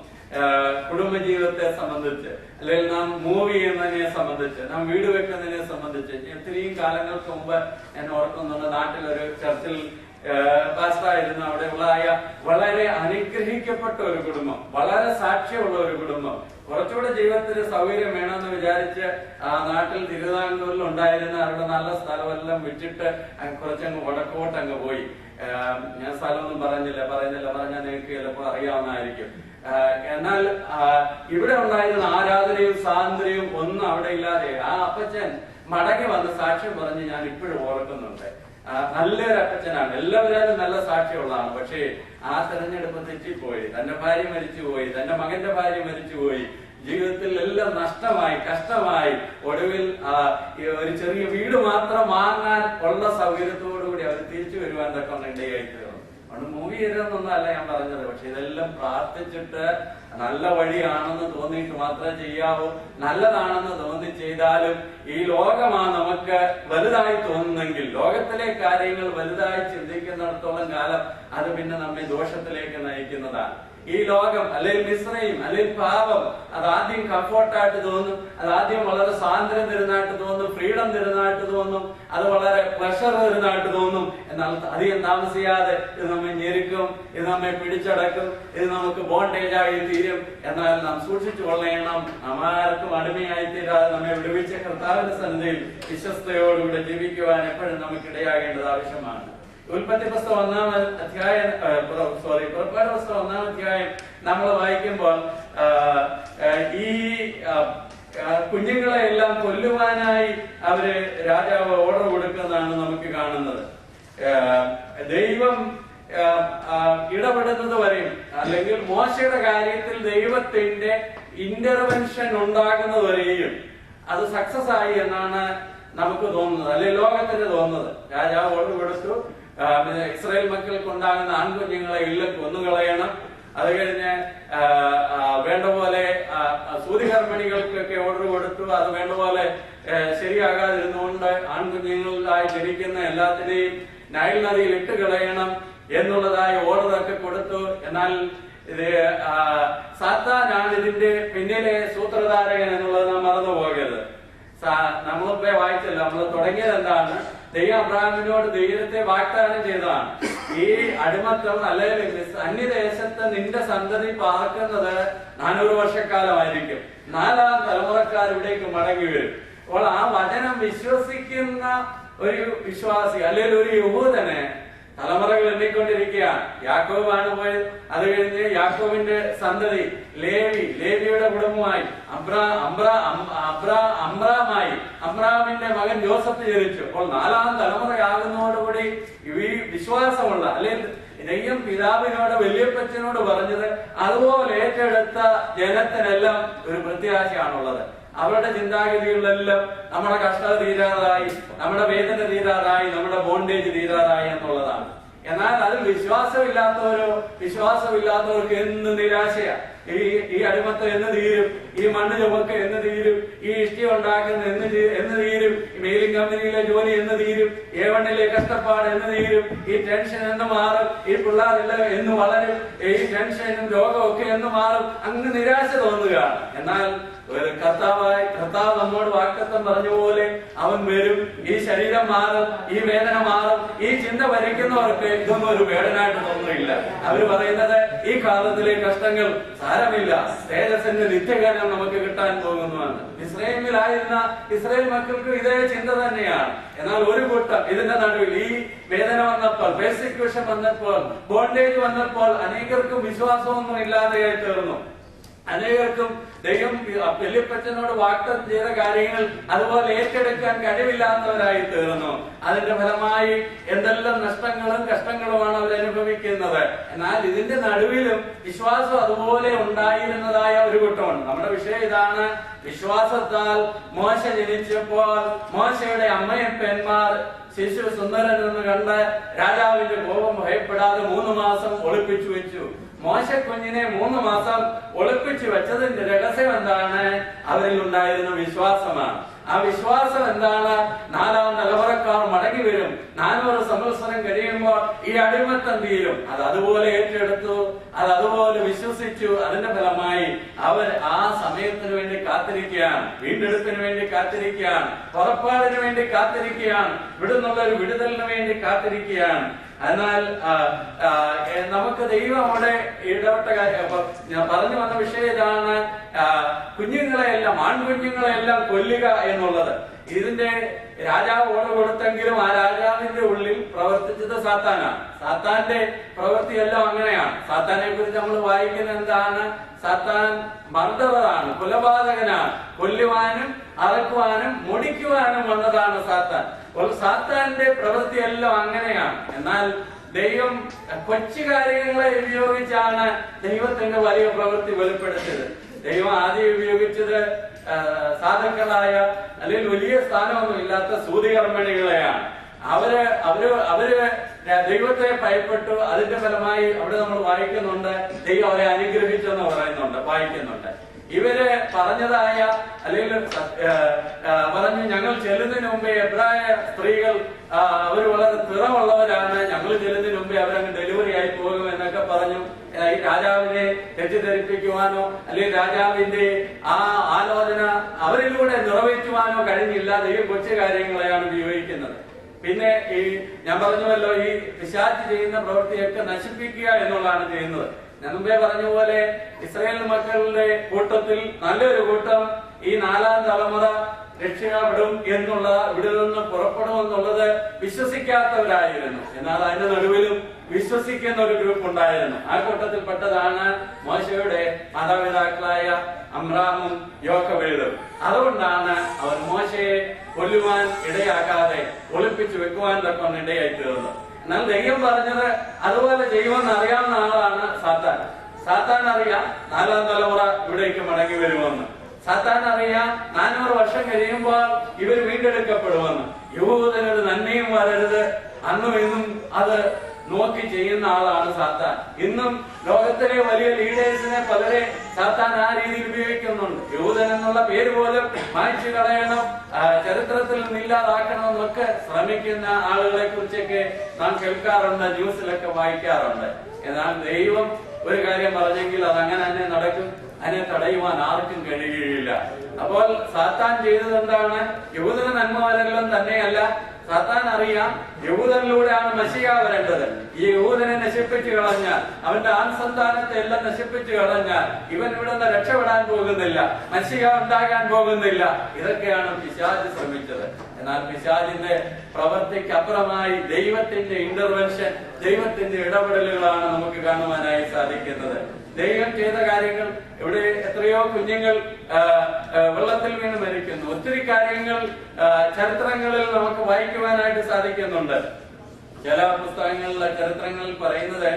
കുടുംബജീവിതത്തെ സംബന്ധിച്ച്, അല്ലെങ്കിൽ നാം മൂവ് ചെയ്യുന്നതിനെ സംബന്ധിച്ച്, നാം വീട് വെക്കുന്നതിനെ സംബന്ധിച്ച്. ഇത്രയും കാലങ്ങൾക്ക് മുമ്പ് ഞാൻ ഓർക്കുന്നുണ്ട്, നാട്ടിലൊരു ചർച്ചിൽ പാസ്റ്ററായിരുന്നു. അവിടെ ഉള്ളായ വളരെ അനുഗ്രഹിക്കപ്പെട്ട ഒരു കുടുംബം, വളരെ സാക്ഷ്യമുള്ള ഒരു കുടുംബം. കുറച്ചുകൂടെ ജീവിതത്തിന് സൗകര്യം വേണമെന്ന് വിചാരിച്ച് ആ നാട്ടിൽ തിരുവിതാംകൂറിൽ ഉണ്ടായിരുന്ന അവരുടെ നല്ല സ്ഥലമെല്ലാം വിട്ടിട്ട് കുറച്ചങ്ങ് വടക്കോട്ട് അങ്ങ് പോയി. ഞാൻ സ്ഥലമൊന്നും പറഞ്ഞാൽ നിങ്ങൾക്ക് ചിലപ്പോൾ അറിയാവുന്നതായിരിക്കും. എന്നാൽ ഇവിടെ ഉണ്ടായിരുന്ന ആരാധനയും സ്വാതന്ത്ര്യവും ഒന്നും അവിടെ ഇല്ലാതെ ആ അപ്പച്ചൻ മടങ്ങി വന്ന് സാക്ഷ്യം പറഞ്ഞ് ഞാൻ ഇപ്പോഴും ഓർക്കുന്നുണ്ട്. നല്ലൊരു അപ്പച്ചനാണ്, എല്ലാവരും നല്ല സാക്ഷ്യമുള്ളതാണ്. പക്ഷേ ആ തെരഞ്ഞെടുപ്പ് തെറ്റിപ്പോയി. തന്റെ ഭാര്യ മരിച്ചുപോയി, തന്റെ മകന്റെ ഭാര്യ മരിച്ചുപോയി, ജീവിതത്തിൽ എല്ലാം നഷ്ടമായി, കഷ്ടമായി. ഒടുവിൽ ഒരു ചെറിയ വീട് മാത്രം വാങ്ങാൻ ഉള്ള സൗകര്യത്തോടുകൂടി അവർ തിരിച്ചു വരുവാൻ തക്ക ഇടയായി തീർന്നു. അതുകൊണ്ട് മൂവി ചെയ്തെന്നൊന്നും അല്ല ഞാൻ പറഞ്ഞത്. പക്ഷെ ഇതെല്ലാം പ്രാർത്ഥിച്ചിട്ട് നല്ല വഴിയാണെന്ന് തോന്നിയിട്ട് മാത്രമേ ചെയ്യാവൂ. നല്ലതാണെന്ന് തോന്നി ചെയ്താലും ഈ ലോകമാ നമുക്ക് വലുതായി തോന്നുന്നെങ്കിൽ, ലോകത്തിലെ കാര്യങ്ങൾ വലുതായി ചിന്തിക്കുന്നിടത്തോളം കാലം അത് പിന്നെ നമ്മെ ദോഷത്തിലേക്ക് നയിക്കുന്നതാണ്. ഈ ലോകം അല്ലെങ്കിൽ മിശ്രയും അല്ലെങ്കിൽ പാപം അതാദ്യം കംഫോർട്ടായിട്ട് തോന്നും, അതാദ്യം വളരെ സ്വാതന്ത്ര്യം തരുന്നതായിട്ട് തോന്നും, ഫ്രീഡം തരുന്നതായിട്ട് തോന്നും, അത് വളരെ പ്ലഷർ തരുന്നതായിട്ട് തോന്നും. എന്നാൽ അധികം താമസിയാതെ ഇത് നമ്മെ ഞെരുക്കും, ഇത് നമ്മെ പിടിച്ചടക്കും, ഇത് നമുക്ക് ബോണ്ടേജായി തീരും. എന്നാൽ നാം സൂക്ഷിച്ചു കൊള്ളണം, ആർക്കും അടിമയായി തീരാതെ നമ്മെ വിടുവിച്ച കർത്താവിന്റെ സന്നിധിയിൽ വിശ്വസ്തയോടുകൂടെ ജീവിക്കുവാൻ എപ്പോഴും നമുക്ക് ഇടയാകേണ്ടത് ആവശ്യമാണ്. ഉൽപ്പത്തി പുസ്തകം 1-ാം അധ്യായം പുറപ്പാട് പുസ്തകം 1-ാം അധ്യായം നമ്മൾ വായിക്കുമ്പോൾ ഈ കുഞ്ഞുങ്ങളെ എല്ലാം കൊല്ലുവാനായി അവര് രാജാവ് ഓർഡർ കൊടുക്കുന്നതാണ് നമുക്ക് കാണുന്നത്. ദൈവം ഇടപെടുന്നത് വരെയും അല്ലെങ്കിൽ മോശയുടെ കാര്യത്തിൽ ദൈവത്തിന്റെ ഇന്റർവെൻഷൻ ഉണ്ടാകുന്നത് വരെയും അത് സക്സസ് ആയി എന്നാണ് നമുക്ക് തോന്നുന്നത്, അല്ലെങ്കിൽ ലോകത്തിന് തോന്നുന്നത്. രാജാവ് ഓർഡർ കൊടുത്തു, ഇസ്രായേൽ മക്കൾക്ക് ഉണ്ടാകുന്ന ആൺകുഞ്ഞുങ്ങളെ കൊന്നുകളയണം. അത് കഴിഞ്ഞ് വേണ്ട പോലെ സൂതികർമ്മിണികൾക്കൊക്കെ ഓർഡർ കൊടുത്തു. അത് വേണ്ട പോലെ ശരിയാകാതിരുന്നുകൊണ്ട് ആൺകുഞ്ഞുങ്ങളായി ജനിക്കുന്ന എല്ലാത്തിനെയും നൈൽ നദിയിൽ ഇട്ട് കളയണം എന്നുള്ളതായി ഓർഡറൊക്കെ കൊടുത്തു. എന്നാൽ ഇത് സാത്താനാണ് ഇതിന്റെ പിന്നിലെ സൂത്രധാരകൻ എന്നുള്ളത് നാം മറന്നു പോകരുത്. നമ്മളിപ്പോ വായിച്ചല്ലോ, നമ്മൾ തുടങ്ങിയത് എന്താണ്? ദൈവം അബ്രാഹാമിനോട് ദൈവത്തെ വാഗ്ദാനം ചെയ്തതാണ്. ഈ അടിമത്തം അല്ലെങ്കിൽ അന്യദേശത്ത് നിന്റെ സന്തതി പാർക്കുന്നത് 400 വർഷക്കാലമായിരിക്കും. 4-ാം തലമുറക്കാർ ഇവിടേക്ക് മടങ്ങി വരും. അപ്പോൾ ആ വചനം വിശ്വസിക്കുന്ന ഒരു വിശ്വാസി അല്ലെങ്കിൽ ഒരു യഹൂദനെ തലമുറകൾ എണ്ണിക്കൊണ്ടിരിക്കുകയാണ്. യാക്കോബാണ് പോയത്. അത് കഴിഞ്ഞ് യാക്കോബിന്റെ സന്തതി ലേവിയുടെ കുടുംബമായി അമ്രാമായി, അമ്രാമിന്റെ മകൻ ജോസഫ് ജനിച്ചു. അപ്പോൾ 4-ാം തലമുറയാകുന്നതോടുകൂടി ഈ വിശ്വാസമുള്ള അല്ലെങ്കിൽ ദൈവം പിതാവിനോട് വല്യപ്പച്ചനോട് പറഞ്ഞത് അതുപോലെ ഏറ്റെടുത്ത ജനത്തിനെല്ലാം ഒരു പ്രത്യാശയാണുള്ളത്. അവരുടെ ചിന്താഗതികളിലെല്ലാം നമ്മുടെ കഷ്ടത തീരാറായി, നമ്മുടെ വേദന തീരാറായി, നമ്മുടെ ബോണ്ടേജ് തീരാറായി എന്നുള്ളതാണ്. എന്നാൽ അതിൽ വിശ്വാസമില്ലാത്തവർക്ക് എന്ന് നിരാശയാ. ഈ അടിമത്തം എന്ന് തീരും, ഈ മണ്ണ് ചുമക്ക് എന്ന് തീരും, ഈ ഇഷ്ടി ഉണ്ടാക്കുന്ന എന്ന് തീരും, മെയിലിംഗ് കമ്പനിയിലെ ജോലി എന്ന് തീരും, A1-ലെ കഷ്ടപ്പാട് എന്ന് തീരും, ഈ ടെൻഷൻ എന്ന് മാറും, ഈ പിള്ളേരെല്ലാം എന്ന് വളരും, ഈ ടെൻഷനും രോഗമൊക്കെ എന്ന് മാറും. അങ്ങ് നിരാശ തോന്നുകയാണ്. എന്നാൽ കർത്താവ് നമ്മോട് വാഗ്ദത്തം പറഞ്ഞ പോലെ അവൻ വരും, ഈ ശരീരം മാറും, ഈ വേദന മാറും. ഈ ചിന്ത ഭരിക്കുന്നവർക്ക് ഇതൊന്നും ഒരു വേദനായിട്ട് തോന്നുന്നില്ല. അവര് പറയുന്നത് ഈ കാലത്തിലെ കഷ്ടങ്ങൾ സാരമില്ല, തേജസ്സിന്റെ നിത്യകാലം നമുക്ക് കിട്ടാൻ പോകുന്നതാണ്. ഇസ്രായേലിലായിരുന്ന ഇസ്രായേൽ മക്കൾക്ക് ഇതേ ചിന്ത തന്നെയാണ്. എന്നാൽ ഒരു കൂട്ടം ഇതിന്റെ നടുവിൽ ഈ വേദന വന്നപ്പോൾ, പെർസിക്യൂഷൻ വന്നപ്പോൾ, ബോണ്ടേജ് വന്നപ്പോൾ അനേകർക്കും വിശ്വാസമൊന്നും ഇല്ലാതെയായി തീർന്നു. അനേകർക്കും ദൈവം വല്യപ്പച്ചനോട് വാഗ്ദത്തം ചെയ്ത കാര്യങ്ങൾ അതുപോലെ ഏറ്റെടുക്കാൻ കഴിവില്ലാത്തവരായി തീർന്നു. അതിന്റെ ഫലമായി എന്തെല്ലാം നഷ്ടങ്ങളും കഷ്ടങ്ങളുമാണ് അവർ അനുഭവിക്കുന്നത്. എന്നാൽ ഇതിന്റെ നടുവിലും വിശ്വാസം അതുപോലെ ഉണ്ടായിരുന്നതായ ഒരു കൂട്ടമുണ്ട്. നമ്മുടെ വിഷയം ഇതാണ്. വിശ്വാസത്താൽ മോശ ജനിച്ചപ്പോൾ മോശയുടെ അമ്മയപ്പന്മാർ ശിശു സുന്ദരനെന്ന് കണ്ട് രാജാവിന്റെ കോപം ഭയപ്പെടാതെ 3 മാസം ഒളിപ്പിച്ചു വെച്ചു. മോശ കുഞ്ഞിനെ 3 മാസം ഒളിപ്പിച്ചു വെച്ചതിന്റെ രഹസ്യം എന്താണ്? അവരിൽ ഉണ്ടായിരുന്ന വിശ്വാസമാണ്. ആ വിശ്വാസം എന്താണ്? 4-ാം തലമുറക്കാർ മടങ്ങി വരും. 400 സംവത്സരം കഴിയുമ്പോൾ ഈ അടിമത്തം തീരും. അത് അതുപോലെ ഏറ്റെടുത്തു, അത് അതുപോലെ വിശ്വസിച്ചു. അതിന്റെ ഫലമായി അവർ ആ സമയത്തിന് വേണ്ടി കാത്തിരിക്കുകയാണ്, വീണ്ടെടുപ്പിന് വേണ്ടി കാത്തിരിക്കുകയാണ്, പുറപ്പാടിന് വേണ്ടി കാത്തിരിക്കുകയാണ്, ഇവിടുന്നുള്ള ഒരു വിടുതലിന് വേണ്ടി കാത്തിരിക്കുകയാണ്. എന്നാൽ നമുക്ക് ദൈവം അവിടെ ഇടപെട്ട കാര്യം ഞാൻ പറഞ്ഞു വന്ന വിഷയം ഇതാണ്. കുഞ്ഞുങ്ങളെയെല്ലാം, ആൺകുഞ്ഞുങ്ങളെല്ലാം കൊല്ലുക എന്നുള്ളത്. ഇതിന്റെ രാജാവ് ഓർഡർ കൊടുത്തെങ്കിലും ആ രാജാവിന്റെ ഉള്ളിൽ പ്രവർത്തിച്ചത് സാത്താനാണ്. സാത്താന്റെ പ്രവൃത്തിയെല്ലാം അങ്ങനെയാണ്. സാത്താനെ കുറിച്ച് നമ്മൾ വായിക്കുന്നത് എന്താണ്? സാത്താൻ മർദ്ദറാണ്, കൊലപാതകനാണ്. കൊല്ലുവാനും അറക്കുവാനും മുടിക്കുവാനും വന്നതാണ് സാത്താൻ. അപ്പോൾ സാത്താന്റെ പ്രവൃത്തിയെല്ലാം അങ്ങനെയാണ്. എന്നാൽ ദൈവം കൊച്ചു കാര്യങ്ങളെ ഉപയോഗിച്ചാണ് ദൈവത്തിന്റെ വലിയ പ്രവൃത്തി വെളിപ്പെടുത്തിയത്. ദൈവം ആദ്യം ഉപയോഗിച്ചത് സാധുക്കളായ അല്ലെങ്കിൽ വലിയ സ്ഥാനമൊന്നും ഇല്ലാത്ത സൂതികർമ്മിണികളെയാണ്. അവര് അവര് അവര് ദൈവത്തെ ഭയപ്പെട്ടു. അതിന്റെ ഫലമായി അവിടെ നമ്മൾ വായിക്കുന്നുണ്ട്, ദൈവം അവരെ അനുഗ്രഹിച്ചെന്ന് പറയുന്നുണ്ട്, വായിക്കുന്നുണ്ട്. ഇവര് പറഞ്ഞതായ അല്ലെങ്കിൽ പറഞ്ഞു, ഞങ്ങൾ ചെല്ലുന്നതിന് മുമ്പേ എബ്രായ സ്ത്രീകൾ അവർ വളരെ തിറമുള്ളവരാണ്, ഞങ്ങൾ ചെല്ലുന്നതിന് മുമ്പേ അവരങ്ങ് ഡെലിവറി ആയി പോകും എന്നൊക്കെ പറഞ്ഞു. ഈ രാജാവിനെ തെറ്റിദ്ധരിപ്പിക്കുവാനോ അല്ലെങ്കിൽ രാജാവിന്റെ ആ ആലോചന അവരിലൂടെ നിറവേറ്റുവാനോ കഴിഞ്ഞില്ല. ദൈവം കൊച്ചു കാര്യങ്ങളെയാണ് ഉപയോഗിക്കുന്നത്. പിന്നെ ഈ ഞാൻ പറഞ്ഞുവല്ലോ, ഈ പിശാച് ചെയ്യുന്ന പ്രവൃത്തിയൊക്കെ നശിപ്പിക്കുക എന്നുള്ളതാണ് ചെയ്യുന്നത്. ഞാൻ മുമ്പേ പറഞ്ഞ പോലെ ഇസ്രായേൽ മക്കളുടെ കൂട്ടത്തിൽ നല്ലൊരു കൂട്ടം ഈ 4ാം തലമുറ രക്ഷപ്പെടും എന്നുള്ള, ഇവിടെ നിന്ന് പുറപ്പെടുമെന്നുള്ളത് വിശ്വസിക്കാത്തവരായിരുന്നു. എന്നാൽ അതിന്റെ നടുവിലും വിശ്വസിക്കുന്ന ഒരു ഗ്രൂപ്പ് ഉണ്ടായിരുന്നു. ആ കൂട്ടത്തിൽപ്പെട്ടതാണ് മോശയുടെ മാതാപിതാക്കളായ അമ്രാമും യോക്കബേലും. അതുകൊണ്ടാണ് അവർ മോശയെ കൊല്ലുവാൻ ഇടയാക്കാതെ ഒളിപ്പിച്ചു വെക്കുവാൻ തക്കൊണ്ട് ഇടയായി തീർന്നത്. എന്നാൽ ദൈവം പറഞ്ഞത് അതുപോലെ ചെയ്യുമെന്ന് അറിയാവുന്ന ആളാണ് സാത്താൻ. സാത്താൻ അറിയാം 4ാം തലമുറ ഇവിടേക്ക് മടങ്ങി വരുമെന്ന്. സാത്താൻ അറിയാം 400 വർഷം കഴിയുമ്പോൾ ഇവർ വീണ്ടെടുക്കപ്പെടുമെന്ന്. യഹൂദനൊരു നന്മയും വരരുത്, അന്നും ഇന്നും അത് നോക്കി ചെയ്യുന്ന ആളാണ് സാത്താൻ. ഇന്നും ലോകത്തിലെ വലിയ ലീഡേഴ്സിനെ പലരെ സാത്താൻ ആ രീതിയിൽ ഉപയോഗിക്കുന്നുണ്ട്. യഹൂദൻ എന്നുള്ള പേര് പോലും മായ്ച്ചു കളയണം, ചരിത്രത്തിൽ നിന്ന് ഇല്ലാതാക്കണം എന്നൊക്കെ ശ്രമിക്കുന്ന ആളുകളെ കുറിച്ചൊക്കെ നാം കേൾക്കാറുണ്ട്, ന്യൂസിലൊക്കെ വായിക്കാറുണ്ട്. എന്നാൽ ദൈവം ഒരു കാര്യം പറഞ്ഞെങ്കിൽ അത് അങ്ങനെ തന്നെ നടക്കും. അതിനെ തടയുവാൻ ആർക്കും കഴിയുകയില്ല. അപ്പോൾ സാത്താൻ ചെയ്തത് എന്താണ്? യഹൂദന് നന്മ വരലും തന്നെയല്ല, സാത്താൻ അറിയാം യഹൂദനിലൂടെയാണ് മെസ്സിഹ വരേണ്ടത്. ഈ യഹൂദനെ നശിപ്പിച്ചു കളഞ്ഞാൽ, അവന്റെ ആൺസന്താനത്തെ എല്ലാം നശിപ്പിച്ചു കളഞ്ഞാൽ ഇവൻ ഇവിടുന്ന് രക്ഷപ്പെടാൻ പോകുന്നില്ല, മെസ്സിഹ ഉണ്ടാകാൻ പോകുന്നില്ല. ഇതൊക്കെയാണ് പിശാച് ശ്രമിച്ചത്. എന്നാൽ പിശാചിന്റെ പ്രവൃത്തിക്ക് അപ്പുറമായി ദൈവത്തിന്റെ ഇന്റർവെൻഷൻ, ദൈവത്തിന്റെ ഇടപെടലുകളാണ് നമുക്ക് കാണുവാനായി സാധിക്കുന്നത്. ദൈവം ചെയ്ത കാര്യങ്ങൾ, ഇവിടെ എത്രയോ കുഞ്ഞുങ്ങൾ വെള്ളത്തിൽ വീണ് മരിക്കുന്നു. ഒത്തിരി കാര്യങ്ങൾ ചരിത്രങ്ങളിൽ നമുക്ക് വായിക്കുവാനായിട്ട് സാധിക്കുന്നുണ്ട്. ചില പുസ്തകങ്ങളിലെ ചരിത്രങ്ങളിൽ പറയുന്നത്,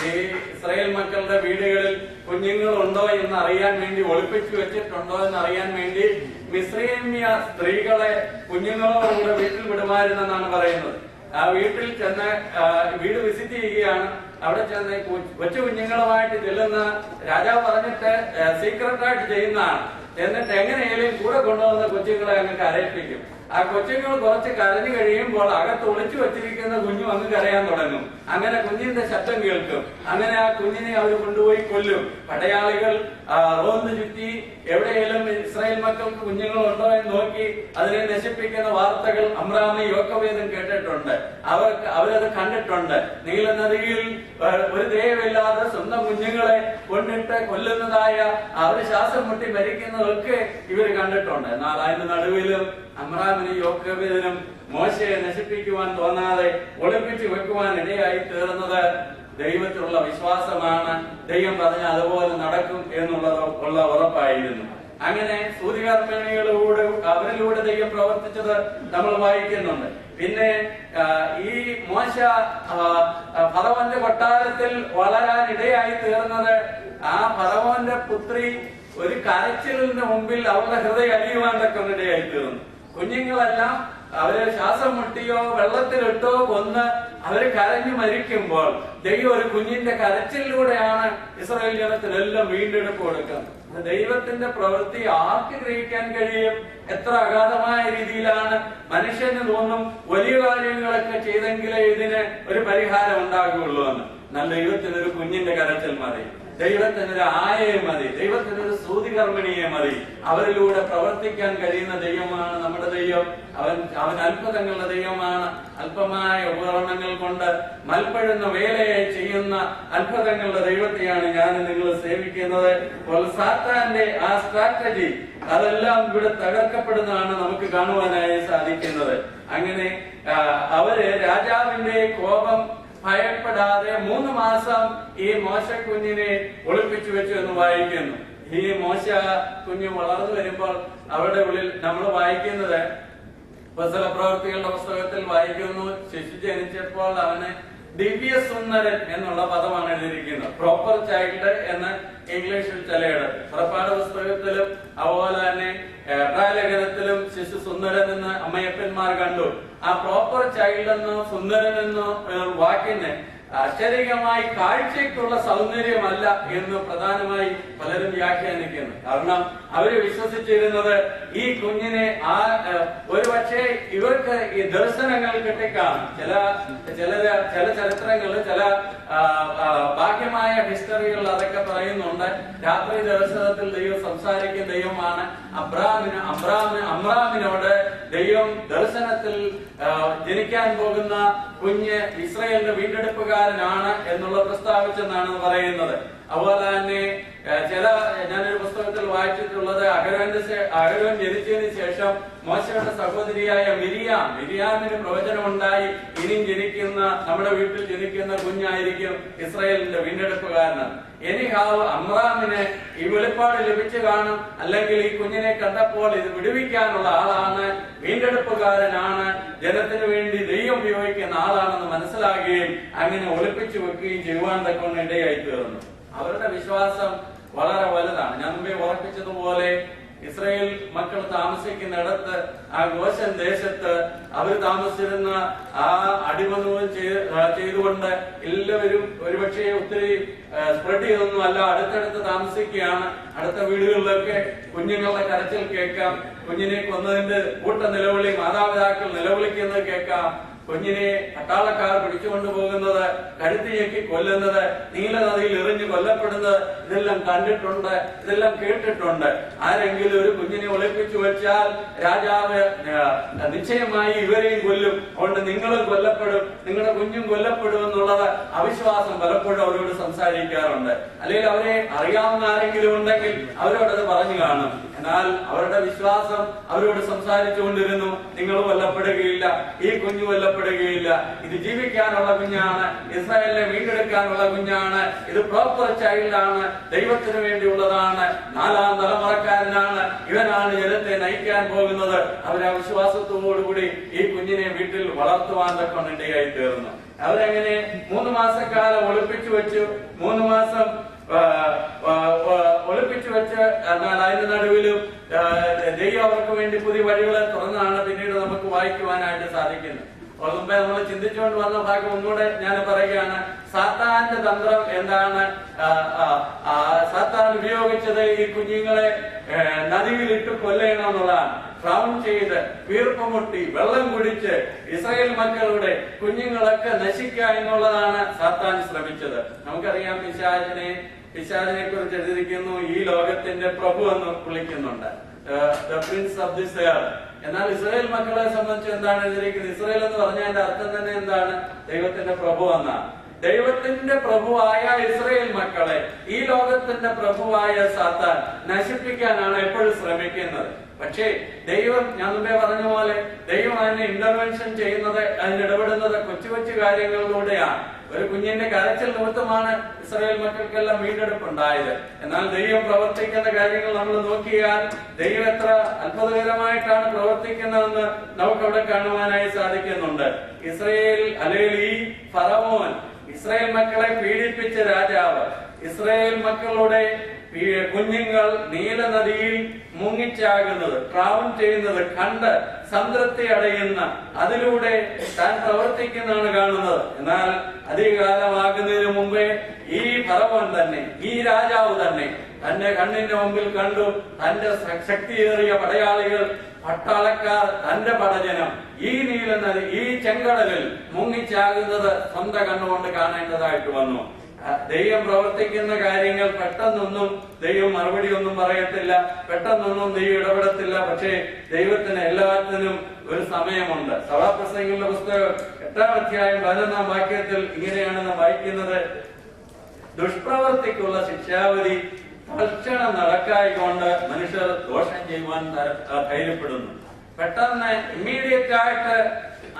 ഈ ഇസ്രായേൽ മക്കളുടെ വീടുകളിൽ കുഞ്ഞുങ്ങളുണ്ടോ എന്ന് അറിയാൻ വേണ്ടി, ഒളിപ്പിച്ചു വെച്ചിട്ടുണ്ടോ എന്ന് അറിയാൻ വേണ്ടി മിസ്രൈമ്യ സ്ത്രീകളെ കുഞ്ഞുങ്ങളോടുകൂടെ വീട്ടിൽ വിടുമായിരുന്നെന്നാണ് പറയുന്നത്. ആ വീട്ടിൽ ചെന്ന് വീട് വിസിറ്റ് ചെയ്യുകയാണ്. അവിടെ ചെന്ന് കൊച്ചു കുഞ്ഞുങ്ങളുമായിട്ട് ചെല്ലുന്ന രാജാവ് പറഞ്ഞിട്ട് സീക്രട്ടായിട്ട് ചെയ്യുന്നതാണ്. എന്നിട്ട് എങ്ങനെയാലും കൂടെ കൊണ്ടുവന്ന കൊച്ചുങ്ങളെ അങ്ങ് കരയിപ്പിക്കും. ആ കൊച്ചുങ്ങൾ കുറച്ച് കരഞ്ഞു കഴിയുമ്പോൾ അകത്ത് ഒളിച്ചു വെച്ചിരിക്കുന്ന കുഞ്ഞു അങ്ങ് കരയാൻ തുടങ്ങും. അങ്ങനെ കുഞ്ഞിന്റെ ശബ്ദം കേൾക്കും. അങ്ങനെ ആ കുഞ്ഞിനെ അവർ കൊണ്ടുപോയി കൊല്ലും. പടയാളികൾ റോന്ത് ചുറ്റി എവിടെയെങ്കിലും ഇസ്രായേൽ മക്കൾക്ക് കുഞ്ഞുങ്ങളുണ്ടോ എന്ന് നോക്കി അതിനെ നശിപ്പിക്കുന്ന വാർത്തകൾ അമ്രാമും യോക്കബേലും കേട്ടിട്ടുണ്ട്. അവരത് കണ്ടിട്ടുണ്ട്. നീലനദിയിൽ ഒരു ദയവില്ലാതെ സ്വന്തം കുഞ്ഞുങ്ങളെ കൊണ്ടിട്ട് കൊല്ലുന്നതായ, അവര് ശ്വാസം മുട്ടി മരിക്കുന്നതൊക്കെ ഇവർ കണ്ടിട്ടുണ്ട്. എന്നാൽ അതിന്റെ നടുവിലും അമ്രാമിനും യോക്കബേലിനും മോശയെ നശിപ്പിക്കുവാൻ തോന്നാതെ ഒളിപ്പിച്ചു വെക്കുവാൻ ഇടയായി തീർന്നത് ദൈവത്തിലുള്ള വിശ്വാസമാണ്. ദൈവം പറഞ്ഞ അതുപോലെ നടക്കും എന്നുള്ളത് ഉറപ്പായിരുന്നു. അങ്ങനെ സൂതികർമ്മിണികളിലൂടെ അവരിലൂടെ ദൈവം പ്രവർത്തിച്ചത് നമ്മൾ വായിക്കുന്നുണ്ട്. പിന്നെ ഈ മോശ ഫറവോന്റെ കൊട്ടാരത്തിൽ വളരാൻ ഇടയായി തീർന്നത്, ആ ഫറവോന്റെ പുത്രി ഒരു കരച്ചിലിന് മുമ്പിൽ അവരുടെ ഹൃദയം അലിയുവാൻ തക്ക ഇടയായി തീർന്നു. കുഞ്ഞുങ്ങളെല്ലാം അവര് ശ്വാസം മുട്ടിയോ വെള്ളത്തിലിട്ടോ കൊന്ന് അവര് കരഞ്ഞു മരിക്കുമ്പോൾ ദൈവം ഒരു കുഞ്ഞിന്റെ കരച്ചിലൂടെയാണ് ഇസ്രായേൽ ജനത്തിനെല്ലാം വീണ്ടെടുപ്പ് കൊടുക്കുന്നത്. ദൈവത്തിന്റെ പ്രവൃത്തി ആർക്ക് ഗ്രഹിക്കാൻ കഴിയും? എത്ര അഗാധമായ രീതിയിലാണ്. മനുഷ്യന് തോന്നും വലിയ കാര്യങ്ങളൊക്കെ ചെയ്തെങ്കിലേ ഇതിന് ഒരു പരിഹാരം ഉണ്ടാകുകയുള്ളൂ എന്ന്. എന്നാൽ ദൈവത്തിനൊരു കുഞ്ഞിന്റെ കരച്ചിൽ മതി, ദൈവത്തിനൊരു ആയയെ മതി, ദൈവത്തിനൊരു സൂതികർമ്മിണിയെ മതി. അവരിലൂടെ പ്രവർത്തിക്കാൻ കഴിയുന്ന ദൈവമാണ് നമ്മുടെ ദൈവം. അവൻ അത്ഭുതങ്ങളുടെ ദൈവമാണ്. അല്പമായ ഉപകരണങ്ങൾ കൊണ്ട് മൽപ്പഴുന്ന വേലയെ ചെയ്യുന്ന അത്ഭുതങ്ങളുടെ ദൈവത്തെയാണ് ഞാൻ നിങ്ങൾ സേവിക്കുന്നത്. സാത്താന്റെ ആ സ്ട്രാറ്റജി അതെല്ലാം ഇവിടെ തകർക്കപ്പെടുന്നതാണ് നമുക്ക് കാണുവാനായി സാധിക്കുന്നത്. അങ്ങനെ അവര് രാജാവിന്റെ കോപം ഭയപ്പെടാതെ 3 മാസം ഈ മോശ കുഞ്ഞിനെ ഒളിപ്പിച്ചു വെച്ചു എന്ന് വായിക്കുന്നു. ഈ മോശ കുഞ്ഞ് വളർന്നു വരുമ്പോൾ അവരുടെ ഉള്ളിൽ നമ്മൾ വായിക്കുന്നത്, അപ്പോസ്തല പ്രവൃത്തികളുടെ പുസ്തകത്തിൽ വായിക്കുന്നു, ശിശു ജനിച്ചപ്പോൾ അവന് ദിവ്യ സുന്ദരൻ എന്നുള്ള പദമാണ് എഴുതിയിരിക്കുന്നത്. പ്രോപ്പർ ചൈൽഡ് എന്ന് ഇംഗ്ലീഷിൽ ചിലയിടത്ത്, പുറപ്പാട് പുസ്തകത്തിലും അതുപോലെ തന്നെ ലേഖനത്തിലും ശിശു സുന്ദരൻ എന്ന് അമ്മയപ്പന്മാർ കണ്ടു. ആ പ്രോപ്പർ ചൈൽഡ് എന്നോ സുന്ദരൻ എന്നോ വാക്കിന് അക്ഷരികമായി കാഴ്ചയ്ക്കുള്ള സൗന്ദര്യമല്ല എന്ന് പ്രധാനമായി പലരും വ്യാഖ്യാനിക്കുന്നു. കാരണം അവര് വിശ്വസിച്ചിരുന്നത് ഈ കുഞ്ഞിനെ ഒരുപക്ഷെ ഇവർക്ക് ഈ ദർശനങ്ങൾ കിട്ടിക്കാണും. ചില ചരിത്രങ്ങളിൽ ചില ബാഹ്യമായ ഹിസ്റ്ററികൾ അതൊക്കെ പറയുന്നുണ്ട്. രാത്രി ദർശനത്തിൽ ദൈവം സംസാരിക്കുന്ന ദൈവമാണ്. അബ്രാമിനോട് ദൈവം ദർശനത്തിൽ ജനിക്കാൻ പോകുന്ന കുഞ്ഞ് ഇസ്രായേലിന്റെ വീണ്ടെടുപ്പുകാരനാണ് എന്നുള്ള പ്രസ്താവിച്ചെന്നാണ് പറയുന്നത്. അതുപോലെ തന്നെ ഞാനൊരു പുസ്തകത്തിൽ വായിച്ചിട്ടുള്ളത് അഹരോൻ ജനിച്ചതിന് ശേഷം മോശയുടെ സഹോദരിയായ മിരിയാമിന് പ്രവചനമുണ്ടായി, ഇനിയും ജനിക്കുന്ന നമ്മുടെ വീട്ടിൽ ജനിക്കുന്ന കുഞ്ഞായിരിക്കും ഇസ്രായേലിന്റെ വീണ്ടെടുപ്പുകാരന്. എനിഹാവ് അമ്രാമിന് ഈ വെളിപ്പാട് ലഭിച്ചു കാണും, അല്ലെങ്കിൽ ഈ കുഞ്ഞിനെ കണ്ടപ്പോൾ ഇത് വിടുവിക്കാനുള്ള ആളാണ്, വീണ്ടെടുപ്പുകാരനാണ്, ജനത്തിന് വേണ്ടി ദൈവം ഉപയോഗിക്കുന്ന ആളാണെന്ന് മനസ്സിലാകുകയും അങ്ങനെ ഒളിപ്പിച്ചു വെക്കുകയും ചെയ്യുവാൻ തക്കൊണ്ട് ഇടയായി തീർന്നു. അവരുടെ വിശ്വാസം വളരെ വലുതാണ്. ഞാൻ മുമ്പേ ഉറപ്പിച്ചതുപോലെ ഇസ്രായേൽ മക്കൾ താമസിക്കുന്നിടത്ത്, ആ ഗോശൻ ദേശത്ത് അവർ താമസിച്ചിരുന്ന ആ അടിമനവും ചെയ്തുകൊണ്ട് എല്ലാവരും ഒരുപക്ഷെ ഒത്തിരി സ്പ്രെഡ് ചെയ്തൊന്നും അല്ല, അടുത്തടുത്ത് താമസിക്കുകയാണ്. അടുത്ത വീടുകളിലൊക്കെ കുഞ്ഞുങ്ങളുടെ കരച്ചിൽ കേൾക്കാം, കുഞ്ഞിനെ കൊന്നതിന്റെ കൂട്ട നിലവിളി മാതാപിതാക്കൾ നിലവിളിക്കുന്നത് കേൾക്കാം, കുഞ്ഞിനെ പട്ടാളക്കാർ പിടിച്ചുകൊണ്ടു പോകുന്നത്, കഴുത്തി ഞെക്കി കൊല്ലുന്നത്, നീലനദിയിൽ എറിഞ്ഞു കൊല്ലപ്പെടുന്നത്, ഇതെല്ലാം കണ്ടിട്ടുണ്ട്, ഇതെല്ലാം കേട്ടിട്ടുണ്ട്. ആരെങ്കിലും ഒരു കുഞ്ഞിനെ ഒളിപ്പിച്ചു വെച്ചാൽ രാജാവ് നിശ്ചയമായി ഇവരെയും കൊല്ലും, അതുകൊണ്ട് നിങ്ങളും കൊല്ലപ്പെടും, നിങ്ങളുടെ കുഞ്ഞും കൊല്ലപ്പെടും എന്നുള്ളത് അവിശ്വാസം പലപ്പോഴും അവരോട് സംസാരിക്കാറുണ്ട്. അല്ലെങ്കിൽ അവരെ അറിയാവുന്ന ആരെങ്കിലും ഉണ്ടെങ്കിൽ അവരോടത് പറഞ്ഞു കാണും. എന്നാൽ അവരുടെ വിശ്വാസം അവരോട് സംസാരിച്ചുകൊണ്ടിരുന്നു, നിങ്ങൾ കൊല്ലപ്പെടുകയില്ല, ഈ കുഞ്ഞു കൊല്ലപ്പെടുകയില്ല, ഇത് ജീവിക്കാനുള്ള കുഞ്ഞാണ്, ഇസ്രായേലിനെ വീണ്ടെടുക്കാനുള്ള കുഞ്ഞാണ്, ഇത് പ്രോപ്പർ ചൈൽഡാണ്, ദൈവത്തിന് വേണ്ടിയുള്ളതാണ്, 4ാം തലമുറക്കാരനാണ്, ഇവനാണ് ജനത്തെ നയിക്കാൻ പോകുന്നത്. അവരെ വിശ്വാസത്തോടുകൂടി ഈ കുഞ്ഞിനെ വീട്ടിൽ വളർത്തുവാൻ തക്കൊണ്ടിടയായി തീർന്നു. അവരെങ്ങനെ 3 മാസക്കാലം ഒളിപ്പിച്ചു വെച്ചു. 3 മാസം ഒളിപ്പിച്ചു വെച്ച്, എന്നാൽ അതിന്റെ നടുവിലും ദൈവം അവർക്ക് വേണ്ടി പുതിയ വഴികളെ തുറന്നാണ് പിന്നീട് നമുക്ക് വായിക്കുവാനായിട്ട് സാധിക്കുന്നത്. മുമ്പേ നമ്മൾ ചിന്തിച്ചുകൊണ്ട് വന്ന ഭാഗം ഒന്നുകൂടെ ഞാൻ പറയുകയാണ്. സാത്താന്റെ തന്ത്രം എന്താണ്? സാത്താൻ ഉപയോഗിച്ചത് ഈ കുഞ്ഞുങ്ങളെ നദിയിലിട്ട് കൊല്ലണമെന്നുള്ളതാണ്. ഡ്രൗൺ ചെയ്ത്, വീർപ്പുമുട്ടി, വെള്ളം കുടിച്ച് ഇസ്രായേൽ മക്കളുടെ കുഞ്ഞുങ്ങളൊക്കെ നശിക്കുക എന്നുള്ളതാണ് സാത്താൻ ശ്രമിച്ചത്. നമുക്കറിയാം, പിശാചിനെ കുറിച്ച് എഴുതിയിരിക്കുന്നു, ഈ ലോകത്തിന്റെ പ്രഭു എന്ന് വിളിക്കുന്നുണ്ട്, പ്രിൻസ് ഓഫ് ദിസ് എയർ. എന്നാൽ ഇസ്രായേൽ മക്കളെ സംബന്ധിച്ച് എന്താണ് എഴുതിയിരിക്കുന്നത്? ഇസ്രായേൽ എന്ന് പറഞ്ഞാൽ അതിന്റെ അർത്ഥം തന്നെ എന്താണ്? ദൈവത്തിന്റെ പ്രഭു എന്നാണ്. ദൈവത്തിന്റെ പ്രഭുവായ ഇസ്രായേൽ മക്കളെ ഈ ലോകത്തിന്റെ പ്രഭുവായ സാത്താൻ നശിപ്പിക്കാനാണ് എപ്പോഴും ശ്രമിക്കുന്നത്. പക്ഷേ ദൈവം, ഞാൻ മുമ്പേ പറഞ്ഞ പോലെ, ദൈവം അതിനെ ഇന്റർവെൻഷൻ ചെയ്യുന്നത്, അതിനിടപെടുന്നത് കൊച്ചു കൊച്ചു കാര്യങ്ങളിലൂടെയാണ്. ഒരു കുഞ്ഞിന്റെ കരച്ചിൽ നിമിത്തമാണ് ഇസ്രായേൽ മക്കൾക്കെല്ലാം വീണ്ടെടുപ്പുണ്ടായത്. എന്നാൽ ദൈവം പ്രവർത്തിക്കുന്ന കാര്യങ്ങൾ നമ്മൾ നോക്കിയാൽ ദൈവം എത്ര അത്ഭുതകരമായിട്ടാണ് പ്രവർത്തിക്കുന്നതെന്ന് നമുക്കവിടെ കാണുവാനായി സാധിക്കുന്നുണ്ട്. ഇസ്രായേൽ, അല്ലെങ്കിൽ ഈ ഫറവോൻ, ഇസ്രായേൽ മക്കളെ പീഡിപ്പിച്ച രാജാവ്, ഇസ്രായേൽ മക്കളുടെ കുഞ്ഞുങ്ങൾ നീലനദിയിൽ മുങ്ങിച്ചാകുന്നത്, ട്രാവൽ ചെയ്യുന്നത് കണ്ട് സംതൃപ്തി അടയുന്ന, അതിലൂടെ താൻ പ്രവർത്തിക്കുന്നതാണ് കാണുന്നത്. എന്നാൽ അധികകാലമാകുന്നതിന് മുമ്പേ ഈ ഫറവോൻ തന്നെ, ഈ രാജാവ് തന്നെ തന്റെ കണ്ണിന്റെ മുമ്പിൽ കണ്ടു തന്റെ ശക്തിയേറിയ പടയാളികൾ, പട്ടാളക്കാർ, തന്റെ പടജനം ഈ നീലനദി, ഈ ചെങ്കടലിൽ മുങ്ങിച്ചാകുന്നത് സ്വന്തം കണ്ണുകൊണ്ട് കാണേണ്ടതായിട്ട് വന്നു. ദൈവം പ്രവർത്തിക്കുന്ന കാര്യങ്ങൾ പെട്ടെന്നൊന്നും ദൈവം മറുപടി ഒന്നും പറയത്തില്ല, പെട്ടെന്നൊന്നും ദൈവം ഇടപെടത്തില്ല. പക്ഷേ ദൈവത്തിന് എല്ലാത്തിനും ഒരു സമയമുണ്ട്. സഭാപ്രസംഗങ്ങളുടെ പുസ്തകം 8-ാം അധ്യായം 11-ാം വാക്യത്തിൽ ഇങ്ങനെയാണ് നാം വായിക്കുന്നത്: ദുഷ്പ്രവർത്തിക്കുള്ള ശിക്ഷാവിധി തൽക്ഷണം നടക്കായിക്കൊണ്ട് മനുഷ്യർ ദോഷം ചെയ്യുവാൻ ധൈര്യപ്പെടുന്നു. പെട്ടെന്ന് ഇമ്മീഡിയറ്റ് ആയിട്ട്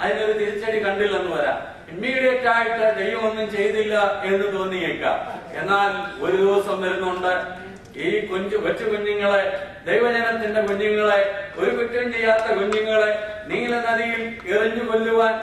അതിനൊരു തിരിച്ചടി കണ്ടില്ലെന്ന് വരാം, ഇമ്മീഡിയറ്റ് ആയിട്ട് ദൈവം ഒന്നും ചെയ്തില്ല എന്ന് തോന്നിയേക്കാം. എന്നാൽ ഒരു ദിവസം വരുന്നുണ്ട്, ഈ കൊച്ചു കുഞ്ഞുങ്ങളെ, ദൈവജനത്തിന്റെ കുഞ്ഞുങ്ങളെ, ഒരു കുറ്റം ചെയ്യാത്ത കുഞ്ഞുങ്ങളെ നീലനദിയിൽ എറിഞ്ഞു കൊല്ലുവാൻ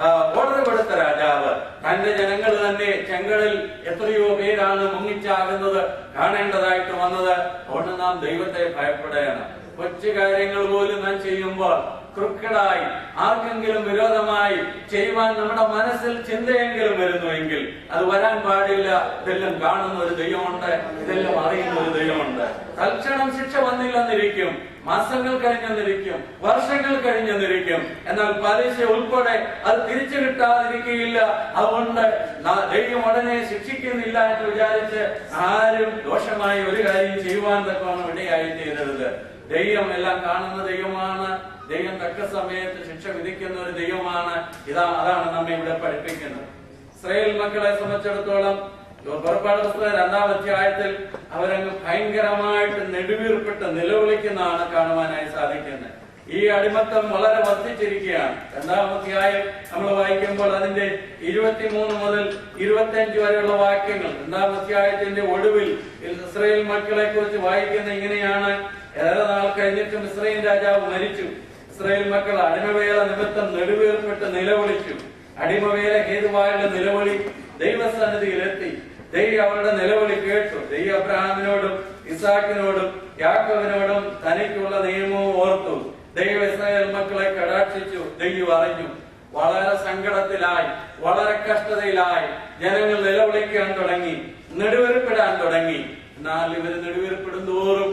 ഓർഡർ കൊടുത്ത രാജാവ് തന്റെ ജനങ്ങൾ തന്നെ ചെങ്കടലിൽ എത്രയോ പേരാണ് മുങ്ങിച്ചാകുന്നത് കാണേണ്ടതായിട്ട് വന്നത്. അതുകൊണ്ട് നാം ദൈവത്തെ ഭയപ്പെടുകയാണ്. കൊച്ചു കാര്യങ്ങൾ പോലും നാം ചെയ്യുമ്പോൾ ക്രുക്കടായി ആർക്കെങ്കിലും വിരോധമായി ചെയ്യുവാൻ നമ്മുടെ മനസ്സിൽ ചിന്തയെങ്കിലും വരുന്നുവെങ്കിൽ അത് വരാൻ പാടില്ല. ഇതെല്ലാം കാണുന്ന ഒരു ദൈവമുണ്ട്, ഇതെല്ലാം അറിയുന്ന ഒരു ദൈവമുണ്ട്. തൽക്ഷണം ശിക്ഷ വന്നില്ലെന്നിരിക്കും, മാസങ്ങൾ കഴിഞ്ഞെന്നിരിക്കും, വർഷങ്ങൾ കഴിഞ്ഞെന്നിരിക്കും. എന്നാൽ പലിശ ഉൾപ്പെടെ അത് തിരിച്ചു കിട്ടാതിരിക്കുകയില്ല. അതുകൊണ്ട് ദൈവം ഉടനെ ശിക്ഷിക്കുന്നില്ല എന്ന് വിചാരിച്ച് ആരും ദോഷമായി ഒരു കാര്യം ചെയ്യുവാൻ തക്കവണ്ണം ഇടയായി തീരരുത്. ദൈവം എല്ലാം കാണുന്ന ദൈവമാണ്. ദൈവം തക്ക സമയത്ത് ശിക്ഷ വിധിക്കുന്ന ഒരു ദൈവമാണ്. അതാണ് നമ്മെ ഇവിടെ പഠിപ്പിക്കുന്നത്. ഇസ്രായേൽ മക്കളെ സംബന്ധിച്ചിടത്തോളം പുറപ്പാട് പുസ്തകം 2-ാം അധ്യായത്തിൽ അവരങ്ങ് ഭയങ്കരമായിട്ട് നെടുവീർപ്പിട്ട് നിലവിളിക്കുന്നതാണ് കാണുവാനായി സാധിക്കുന്നത്. ഈ അടിമത്തം വളരെ വർദ്ധിച്ചിരിക്കുകയാണ്. 2-ാം അധ്യായം നമ്മൾ വായിക്കുമ്പോൾ അതിന്റെ 23 മുതൽ 25 വരെയുള്ള വാക്യങ്ങൾ 2-ാം അധ്യായത്തിന്റെ ഒടുവിൽ ഇസ്രായേൽ മക്കളെ കുറിച്ച് വായിക്കുന്ന ഇങ്ങനെയാണ്: ഏറെ നാൾ കഴിഞ്ഞിട്ടും ഇസ്രായേൽ രാജാവ് മരിച്ചു. ഇസ്രായേൽ മക്കൾ അടിമവേല നിമിത്തം നെടുവീർപ്പിട്ട് നിലവിളിച്ചു. അടിമവേല ഹേതുവായുള്ള നിലവിളി ദൈവസന്നിധിയിലെത്തി. ദൈവം അവരുടെ നിലവിളി കേട്ടു. ദൈവം അബ്രഹാമിനോടും ഇസാക്കിനോടും യാക്കോബിനോടും തനിക്കുള്ള നിയമവും ഓർത്തു. ദൈവം ഇസ്രായേൽ മക്കളെ കടാക്ഷിച്ചു. ദൈവം അറിഞ്ഞു. വളരെ സങ്കടത്തിലായി, വളരെ കഷ്ടതയിലായി ജനങ്ങൾ നിലവിളിക്കാൻ തുടങ്ങി, നെടുവീർപ്പിടാൻ തുടങ്ങി. എന്നാൽ ഇവര് നെടുവീർപ്പിടും തോറും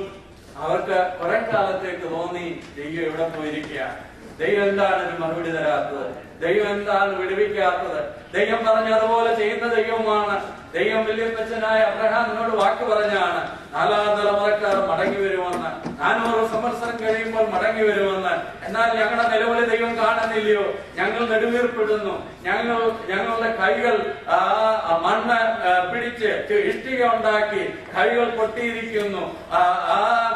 അവർക്ക് കുറെ കാലത്തേക്ക് തോന്നി ദൈവം എവിടെ പോയിരിക്കുകയാണ്, ദൈവം എന്താണ് ഒരു മറുപടി തരാത്തത്, ദൈവം എന്താണ് വിടുവിക്കാത്തത്. ദൈവം പറഞ്ഞതുപോലെ ചെയ്യുന്ന ദൈവമാണ്. ദൈവം വല്യപ്പച്ചനായ അബ്രഹാമിനോട് വാക്ക് പറഞ്ഞാണ് 4-ാം തലമുറക്കാർ മടങ്ങി വരുമെന്ന്, 400 സംവത്സരം കഴിയുമ്പോൾ മടങ്ങി വരുമെന്ന്. എന്നാൽ ഞങ്ങളുടെ നിലവിളി ദൈവം കാണുന്നില്ലയോ? ഞങ്ങൾ നെടുവീർപ്പിടുന്നു. ഞങ്ങളുടെ കൈകൾ മണ്ണ് പിടിച്ച് ഇഷ്ടിക ഉണ്ടാക്കി കൈകൾ പൊട്ടിയിരിക്കുന്നു.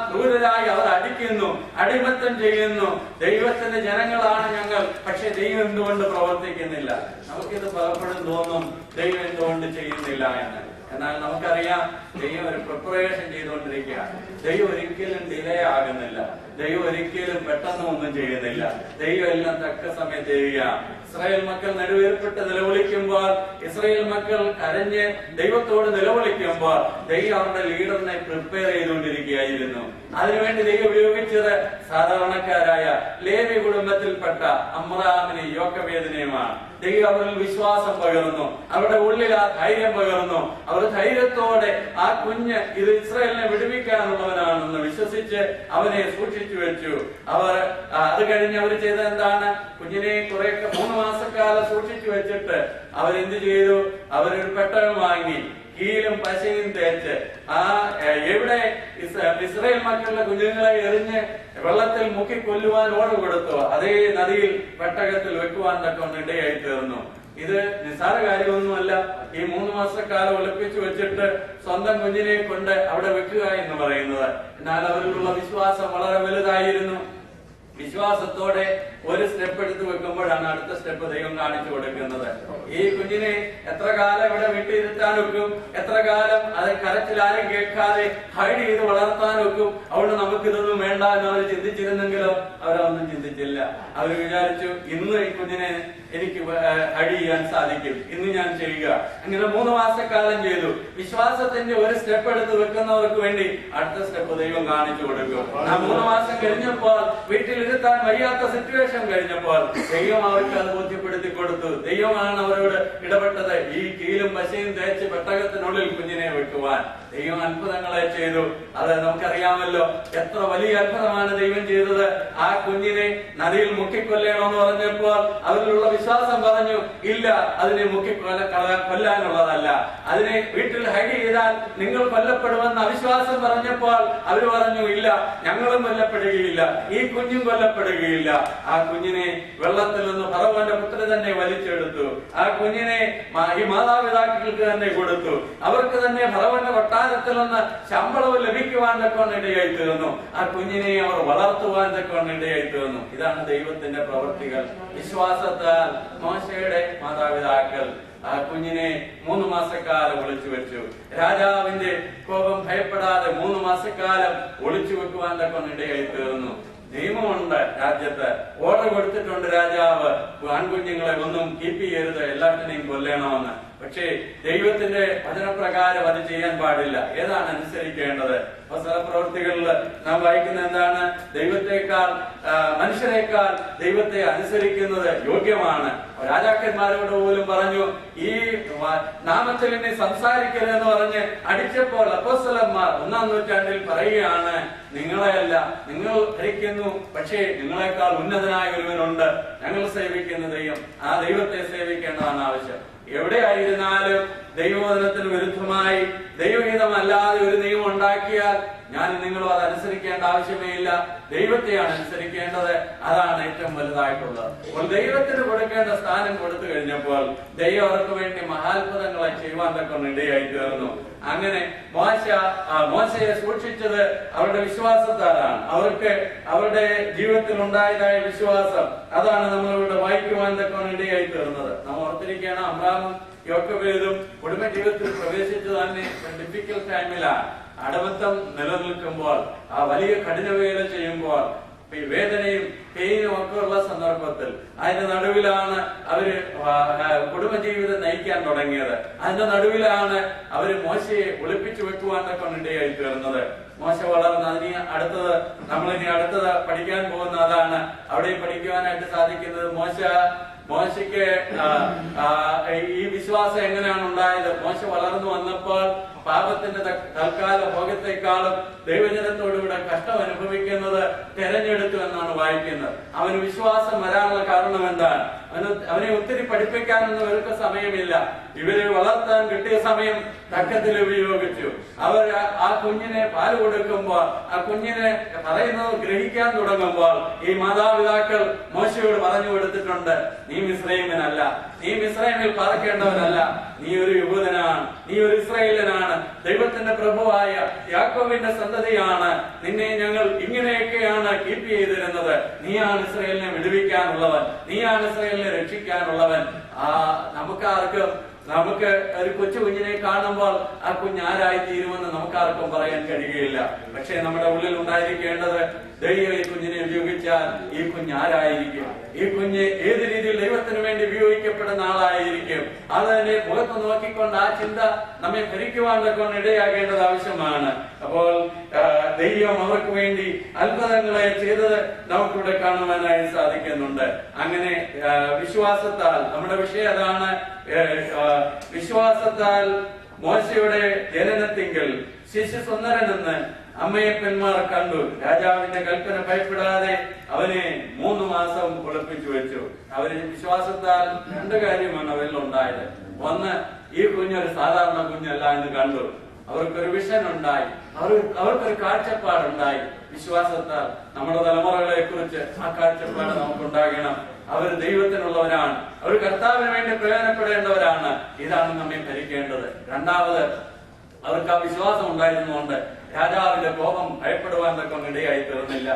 ക്രൂരരായി അവർ അടിക്കുന്നു, അടിമത്തം ചെയ്യുന്നു. ദൈവത്തിന്റെ ജനങ്ങളാണ് ഞങ്ങൾ. പക്ഷെ ദൈവം എന്തുകൊണ്ട് പ്രവർത്തിക്കുന്നില്ല? നമുക്കിത് പലപ്പോഴും തോന്നും ദൈവം എന്തുകൊണ്ട് ചെയ്യുന്നില്ല എന്ന്. എന്നാൽ നമുക്കറിയാം ദൈവം ഒരു പ്രിപ്പറേഷൻ ചെയ്തുകൊണ്ടിരിക്കുകയാണ്. ദൈവം ഒരിക്കലും ഡിലേ ആകുന്നില്ല. ദൈവം ഒരിക്കലും പെട്ടെന്ന് ഒന്നും ചെയ്യുന്നില്ല. ദൈവം എല്ലാം തക്ക സമയത്ത് ചെയ്യുകയാണ്. ഇസ്രായേൽ മക്കൾ നെടുവീർപ്പിട്ട് നിലവിളിക്കുമ്പോൾ, ഇസ്രായേൽ മക്കൾ കരഞ്ഞ് ദൈവത്തോട് നിലവിളിക്കുമ്പോൾ ദൈവം അവരുടെ ലീഡറിനെ പ്രിപ്പയർ ചെയ്തുകൊണ്ടിരിക്കുകയായിരുന്നു. അതിനുവേണ്ടി ദൈവം ഉപയോഗിച്ചത് സാധാരണക്കാരായ ലേവി കുടുംബത്തിൽപ്പെട്ട അമ്രാമിനെ യോക്കബേദിനെയുമാണ്. ദൈവം അവരിൽ വിശ്വാസം പകർന്നു, അവരുടെ ഉള്ളിൽ ആ ധൈര്യം പകർന്നു. അവർ ധൈര്യത്തോടെ ആ കുഞ്ഞ് ഇത് ഇസ്രായേലിനെ വിടുവിക്കാനുള്ളവനാണെന്ന് വിശ്വസിച്ച് അവനെ സൂക്ഷിച്ചു വെച്ചു. അത് കഴിഞ്ഞ് അവർ ചെയ്തത് എന്താണ്? കുഞ്ഞിനെ 3 മാസക്കാലം സൂക്ഷിച്ചു വെച്ചിട്ട് അവരെന്ത് ചെയ്തു? അവരൊരു പെട്ടകം വാങ്ങി കീലും പശയും തേച്ച് എവിടെ ഇസ്രായേൽ മക്കളുടെ കുഞ്ഞുങ്ങളെ എറിഞ്ഞ് വെള്ളത്തിൽ മുക്കി കൊല്ലുവാൻ ഓർഡർ കൊടുത്തു, അതേ നദിയിൽ പെട്ടകത്തിൽ വെക്കുവാൻ തക്ക ഇടയായി തീർന്നു. ഇത് നിസ്സാര കാര്യമൊന്നുമല്ല. ഈ 3 മാസക്കാലം ഒളിപ്പിച്ചു വെച്ചിട്ട് സ്വന്തം കുഞ്ഞിനെ കൊണ്ട് അവിടെ വെക്കുക എന്ന് പറയുന്നത്. എന്നാൽ അവരിലുള്ള വിശ്വാസം വളരെ വലുതായിരുന്നു. വിശ്വാസത്തോടെ ഒരു സ്റ്റെപ്പ് എടുത്ത് വെക്കുമ്പോഴാണ് അടുത്ത സ്റ്റെപ്പ് ദൈവം കാണിച്ചു കൊടുക്കുന്നത്. ഈ കുഞ്ഞിനെ എത്ര കാലം ഇവിടെ വീട്ടിലിരുത്താൻ വെക്കും, എത്ര കാലം അത് കരച്ചിലാരും കേൾക്കാതെ ഹൈഡ് ചെയ്ത് വളർത്താൻ വെക്കും. അതുകൊണ്ട് നമുക്കിതൊന്നും വേണ്ട എന്ന് അവർ ചിന്തിച്ചിരുന്നെങ്കിലോ അവരൊന്നും ചിന്തിച്ചില്ല. അവർ വിചാരിച്ചു ഇന്ന് ഈ കുഞ്ഞിനെ എനിക്ക് ഹൈഡ് ചെയ്യാൻ സാധിക്കും, ഇന്ന് ഞാൻ ചെയ്യുക. അങ്ങനെ 3 മാസക്കാലം ചെയ്തു. വിശ്വാസത്തിന്റെ ഒരു സ്റ്റെപ്പ് എടുത്ത് വെക്കുന്നവർക്ക് വേണ്ടി അടുത്ത സ്റ്റെപ്പ് ദൈവം കാണിച്ചു കൊടുക്കും. ആ 3 മാസം കഴിഞ്ഞപ്പോൾ വീട്ടിലിരുത്താൻ വയ്യാത്ത സിറ്റുവേഷൻ കഴിഞ്ഞപ്പോൾ ദൈവം അവർക്ക് അത് ബോധ്യപ്പെടുത്തി കൊടുത്തു. ദൈവമാണ് അവരോട് ഇടപെട്ടത്. ഈ കീലും പശയും തേച്ച് പെട്ടകത്തിനുള്ളിൽ കുഞ്ഞിനെ വെക്കുവാൻ ദൈവം അത്ഭുതങ്ങളെ ചെയ്തു. അത് നമുക്കറിയാമല്ലോ. എത്ര വലിയ അത്ഭുതമാണ് ദൈവം ചെയ്തത്. ആ കുഞ്ഞിനെ നദിയിൽ മുക്കിക്കൊല്ലണമെന്ന് പറഞ്ഞപ്പോൾ അവരിലുള്ള വിശ്വാസം പറഞ്ഞു ഇല്ല, അതിനെ കൊല്ലാനുള്ളതല്ല, അതിനെ വീട്ടിൽ ഹൈഡ് ചെയ്താൽ നിങ്ങൾ കൊല്ലപ്പെടുമെന്ന് അവിശ്വാസം പറഞ്ഞപ്പോൾ അവർ പറഞ്ഞു ഇല്ല, ഞങ്ങളും കൊല്ലപ്പെടുകയില്ല, ഈ കുഞ്ഞും കൊല്ലപ്പെടുകയില്ല. ആ കുഞ്ഞിനെ വെള്ളത്തിൽ നിന്ന് ഫറവോന്റെ പുത്രി തന്നെ വലിച്ചെടുത്തു. ആ കുഞ്ഞിനെ ഈ മാതാപിതാക്കൾക്ക് തന്നെ കൊടുത്തു. അവർക്ക് തന്നെ ഫറവോന്റെ കൊട്ടാരത്തിൽ നിന്ന് ശമ്പളവും ലഭിക്കുവാൻ തക്കവണ്ണം ഇടയായി തീർന്നു. ആ കുഞ്ഞിനെ അവർ വളർത്തുവാൻ തക്കവണ്ണം ഇടയായി തീർന്നു. ഇതാണ് ദൈവത്തിന്റെ പ്രവൃത്തികൾ. വിശ്വാസത്താൽ മോശയുടെ മാതാപിതാക്കൾ ആ കുഞ്ഞിനെ 3 മാസക്കാലം ഒളിച്ചു വെച്ചു. രാജാവിന്റെ കോപം ഭയപ്പെടാതെ 3 മാസക്കാലം ഒളിച്ചു വെക്കുവാൻ തക്കവണ്ണം ഇടയായി തീർന്നു. നിയമമുണ്ട് രാജ്യത്ത്, ഓർഡർ കൊടുത്തിട്ടുണ്ട് രാജാവ്, ആൺകുഞ്ഞുങ്ങളെ ഒന്നും കീപ്പ് ചെയ്യരുത്, എല്ലാത്തിനെയും കൊല്ലണമെന്ന്. പക്ഷേ ദൈവത്തിന്റെ വചനപ്രകാരം അത് ചെയ്യാൻ പാടില്ല. ഏതാണ് അനുസരിക്കേണ്ടത്? പ്രവൃത്തികളിൽ നാം വായിക്കുന്ന എന്താണ്? ദൈവത്തെക്കാൾ മനുഷ്യരെക്കാൾ ദൈവത്തെ അനുസരിക്കുന്നത് യോഗ്യമാണ്. രാജാക്കന്മാരോട് പോലും പറഞ്ഞു, ഈ നാമത്തിൽ ഇനി സംസാരിക്കരുതെന്ന് പറഞ്ഞ് അടിച്ചപ്പോൾ അപ്പോസ്തലന്മാർ 1-ാം നൂറ്റാണ്ടിൽ പറയുകയാണ്, നിങ്ങളെയല്ല, നിങ്ങൾ ഭരിക്കുന്നു, പക്ഷേ നിങ്ങളെക്കാൾ ഉന്നതനായ ഒരുവനുണ്ട്, ഞങ്ങൾ സേവിക്കുന്ന ദൈവം. ആ ദൈവത്തെ സേവിക്കേണ്ടതാണ് ആവശ്യം. എവിടെയായിരുന്നാലും ദൈവവചനത്തിന് വിരുദ്ധമായി ദൈവഹിതമല്ലാതെ ഒരു നിയമം ഉണ്ടാക്കിയാൽ ഞാൻ നിങ്ങളും അത് അനുസരിക്കേണ്ട ആവശ്യമേ ഇല്ല. ദൈവത്തെയാണ് അനുസരിക്കേണ്ടത്. അതാണ് ഏറ്റവും വലുതായിട്ടുള്ളത്. അപ്പോൾ ദൈവത്തിന് കൊടുക്കേണ്ട സ്ഥാനം കൊടുത്തു കഴിഞ്ഞപ്പോൾ ദൈവം അവർക്ക് വേണ്ടി മഹാത്ഭുതങ്ങളെ ചെയ്യുവാൻ തക്ക ഇടയായി തീർന്നു. അങ്ങനെ മോശയെ സൂക്ഷിച്ചത് അവരുടെ വിശ്വാസത്താലാണ്. അവർക്ക് അവരുടെ ജീവിതത്തിൽ ഉണ്ടായതായ വിശ്വാസം, അതാണ് നമ്മളിവിടെ വായിക്കുവാൻ തക്ക ഇടയായി തീർന്നത്. നാം ഓർത്തിരിക്കണം, അബ്രാഹാമും യോക്കോബേലും കുടുംബ ജീവിതത്തിൽ പ്രവേശിച്ചു തന്നെ ഡിഫിക്കൽട്ട് ടൈമിലാണ്. അടവത്തം നിലനിൽക്കുമ്പോൾ, ആ വലിയ കഠിനവേല ചെയ്യുമ്പോൾ, വേദനയും പെയിനും ഒക്കെ ഉള്ള സന്ദർഭത്തിൽ അതിന്റെ നടുവിലാണ് അവര് കുടുംബജീവിതം നയിക്കാൻ തുടങ്ങിയത്. അതിന്റെ നടുവിലാണ് അവര് മോശയെ ഒളിപ്പിച്ചു വെക്കുവാനൊക്കെ ഇടയായി തീർന്നത്. മോശ വളർന്ന് അതിന് അടുത്തത് പഠിക്കാൻ പോകുന്ന അതാണ്. അവിടെ പഠിക്കുവാനായിട്ട് സാധിക്കുന്നത് മോശയ്ക്ക് ഈ വിശ്വാസം എങ്ങനെയാണ് ഉണ്ടായത്? മോശ വളർന്നു വന്നപ്പോൾ പാപത്തിന്റെ തൽക്കാല ഭോഗത്തെക്കാളും ദൈവജനത്തോടുകൂടെ കഷ്ടം അനുഭവിക്കുന്നത് തെരഞ്ഞെടുത്തു എന്നാണ് വായിക്കുന്നത്. അവന് വിശ്വാസം വരാനുള്ള കാരണം എന്താണ്? അവനെ ഒത്തിരി പഠിപ്പിക്കാനൊന്നും ഇവർക്ക് സമയമില്ല. ഇവരെ വളർത്താൻ കിട്ടിയ സമയം തക്കത്തിൽ ഉപയോഗിച്ചു. അവർ ആ കുഞ്ഞിനെ പാല് കൊടുക്കുമ്പോൾ, ആ കുഞ്ഞിനെ പറയുന്നത് ഗ്രഹിക്കാൻ തുടങ്ങുമ്പോൾ ഈ മാതാപിതാക്കൾ മോശയോട് പറഞ്ഞു കൊടുത്തിട്ടുണ്ട്, നീ മിസ്രൈമ്യനല്ല, നീ മിസ്രൈമിൽ പാർക്കേണ്ടവനല്ല, നീ ഒരു യഹൂദനാണ്, നീ ഒരു ഇസ്രായേലനാണ്, ദൈവത്തിന്റെ പ്രഭുവായ യാക്കോബിന്റെ സന്തതിയാണ്, നിന്നെ ഞങ്ങൾ ഇങ്ങനെയൊക്കെയാണ് കീപ്പ് ചെയ്തിരുന്നത്, നീയാണ് ഇസ്രായേലിനെ വിടുവിക്കാനുള്ളവൻ, നീയാണ് ഇസ്രായേലിനെ രക്ഷിക്കാനുള്ളവൻ. നമുക്ക് ഒരു കൊച്ചു കുഞ്ഞിനെ കാണുമ്പോൾ ആ കുഞ്ഞ് ആരായി തീരുമെന്ന് നമുക്കാർക്കും പറയാൻ കഴിയുകയില്ല. പക്ഷെ നമ്മുടെ ഉള്ളിൽ ഉണ്ടായിരിക്കേണ്ടത്, ദൈവം ഈ കുഞ്ഞിനെ ഉപയോഗിച്ചാൽ ഈ കുഞ്ഞ് ആരായിരിക്കും, ഈ കുഞ്ഞ് ഏത് രീതിയിൽ ദൈവത്തിന് വേണ്ടി ഉപയോഗിക്കപ്പെടുന്ന ആളായിരിക്കും. അത് തന്നെ മുഖത്ത് നോക്കിക്കൊണ്ട് ആ ചിന്ത നമ്മെ ഭരിക്കുവാനൊക്കെ ഇടയാകേണ്ടത് ആവശ്യമാണ്. അപ്പോൾ ദൈവം അവർക്ക് വേണ്ടി അത്ഭുതങ്ങളെ ചെയ്തത് നമുക്കിവിടെ കാണുവാനായി സാധിക്കുന്നുണ്ട്. അങ്ങനെ വിശ്വാസത്താൽ, നമ്മുടെ വിഷയം അതാണ്, വിശ്വാസത്താൽ മോശയുടെ ജനനത്തിങ്കൽ ശിശു സുന്ദരനെന്ന് അമ്മയപ്പന്മാർ കണ്ടു. രാജാവിന്റെ കൽപ്പന ഭയപ്പെടാതെ അവനെ 3 മാസം ഒളിപ്പിച്ചു വെച്ചു. അവര് വിശ്വാസത്താൽ 2 കാര്യമാണ് അവരിൽ ഉണ്ടായത്. ഒന്ന്, ഈ കുഞ്ഞൊരു സാധാരണ കുഞ്ഞല്ല എന്ന് കണ്ടു. അവർക്കൊരു വിഷൻ ഉണ്ടായി, അവർക്കൊരു കാഴ്ചപ്പാടുണ്ടായി. വിശ്വാസത്താൽ നമ്മുടെ തലമുറകളെ കുറിച്ച് ആ കാഴ്ചപ്പാട് നമുക്കുണ്ടാകണം. അവർ ദൈവത്തിനുള്ളവരാണ്, അവർ കർത്താവിന് വേണ്ടി പ്രയോജനപ്പെടേണ്ടവരാണ്. ഇതാണ് നമ്മെ ഭരിക്കേണ്ടത്. രണ്ടാമത്, അവർക്ക് ആ വിശ്വാസം ഉണ്ടായിരുന്നുകൊണ്ട് രാജാവിന്റെ കോപം ഭയപ്പെടുവാൻ തക്ക ഇടയായി തീർന്നില്ല.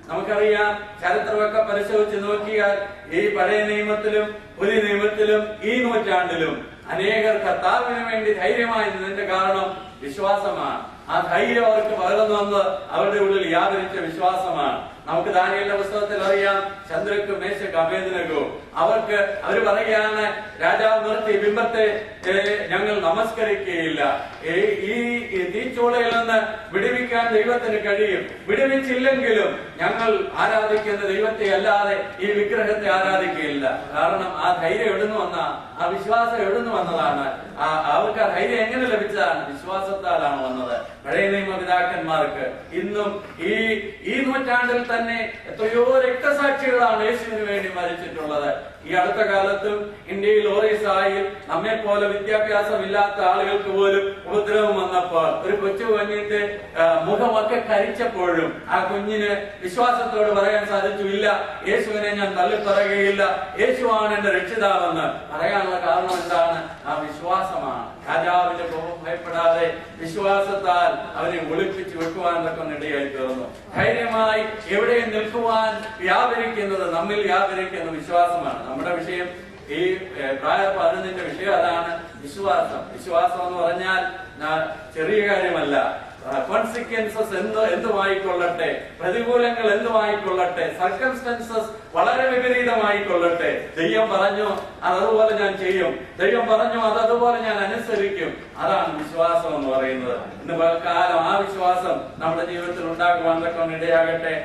നമുക്കറിയാം, ചരിത്രമൊക്കെ പരിശോധിച്ച് നോക്കിയാൽ ഈ പഴയ നിയമത്തിലും പുതിയ നിയമത്തിലും ഈ നൂറ്റാണ്ടിലും അനേകർ കർത്താവിന് വേണ്ടി ധൈര്യമായി നിന്നതിന്റെ കാരണം വിശ്വാസമാണ്. ആ ധൈര്യം അവർക്ക് പകർന്നു വന്ന് അവരുടെ ഉള്ളിൽ വ്യാപരിച്ച വിശ്വാസമാണ്. നമുക്ക് ദാനിയേലിന്റെ പുസ്തകത്തിൽ അറിയാം, ചന്ദ്രക്ക് മേശക്ക് അഭേദനകോ, അവര് പറയുകയാണ്, രാജാവ് നിർത്തി ബിംബത്തെ ഞങ്ങൾ നമസ്കരിക്കുകയില്ല, ഈ തീച്ചൂളയിൽ നിന്ന് വിടുവിക്കാൻ ദൈവത്തിന് കഴിയും, വിടുവിച്ചില്ലെങ്കിലും ഞങ്ങൾ ആരാധിക്കുന്ന ദൈവത്തെ അല്ലാതെ ഈ വിഗ്രഹത്തെ ആരാധിക്കുകയില്ല. കാരണം ആ ധൈര്യം എവിടുന്ന് വന്ന, ആ വിശ്വാസം എവിടുന്ന് വന്നതാണ്? അവർക്ക് ആ ധൈര്യം എങ്ങനെ ലഭിച്ചതാണ്? വിശ്വാസത്താലാണ് വന്നത്. പഴയ നിയമപിതാക്കന്മാർക്ക് ഇന്നും ഈ നൂറ്റാണ്ടിൽ തന്നെ എത്രയോ രക്തസാക്ഷികളാണ് യേശുവിന് വേണ്ടി മരിച്ചിട്ടുള്ളത്. ഈ അടുത്ത കാലത്തും ഇന്ത്യയിൽ ഓറീസായിൽ നമ്മെ പോലെ വിദ്യാഭ്യാസം ഇല്ലാത്ത ആളുകൾക്ക് പോലും ഉപദ്രവം വന്നപ്പോൾ ഒരു കൊച്ചു കുഞ്ഞിന്റെ മുഖമൊക്കെ കരിച്ചപ്പോഴും ആ കുഞ്ഞിന് വിശ്വാസത്തോട് പറയാൻ സാധിച്ചു, ഇല്ല, യേശുവിനെ ഞാൻ തള്ളിപ്പറയുകയില്ല, യേശുവാണ് എന്റെ രക്ഷിതാവെന്ന് പറയാനുള്ള കാരണം എന്താണ്? ആ വിശ്വാസമാണ്. രാജാവിന്റെ കോപം ഭയപ്പെടാതെ വിശ്വാസത്താൽ അവരെ ഒളിപ്പിച്ചു വെക്കുവാനൊക്കെ ഇടയായി തീർന്നു. ധൈര്യമായി എവിടെയും നിൽക്കുവാൻ വ്യാപരിക്കുന്നത്, നമ്മിൽ വ്യാപരിക്കുന്ന വിശ്വാസമാണ്. നമ്മുടെ വിഷയം, ഈ പ്രായ 15ന്റെ വിഷയം അതാണ്, വിശ്വാസം. വിശ്വാസം എന്ന് പറഞ്ഞാൽ ചെറിയ കാര്യമല്ല. കോൺസിക്വൻസസ് എന്തുമായിക്കൊള്ളട്ടെ, പ്രതികൂലങ്ങൾ എന്തുമായിക്കൊള്ളട്ടെ, സർക്കംസ്റ്റൻസസ് വളരെ വിപരീതമായിക്കൊള്ളട്ടെ, ദൈവം പറഞ്ഞു അതുപോലെ ഞാൻ ചെയ്യും, ദൈവം പറഞ്ഞു അതുപോലെ ഞാൻ അനുസരിക്കും. അതാണ് വിശ്വാസം എന്ന് പറയുന്നത്. ഇന്ന് കാലം ആ വിശ്വാസം നമ്മുടെ ജീവിതത്തിൽ ഉണ്ടാക്കുവാൻ ഇടയാകട്ടെ.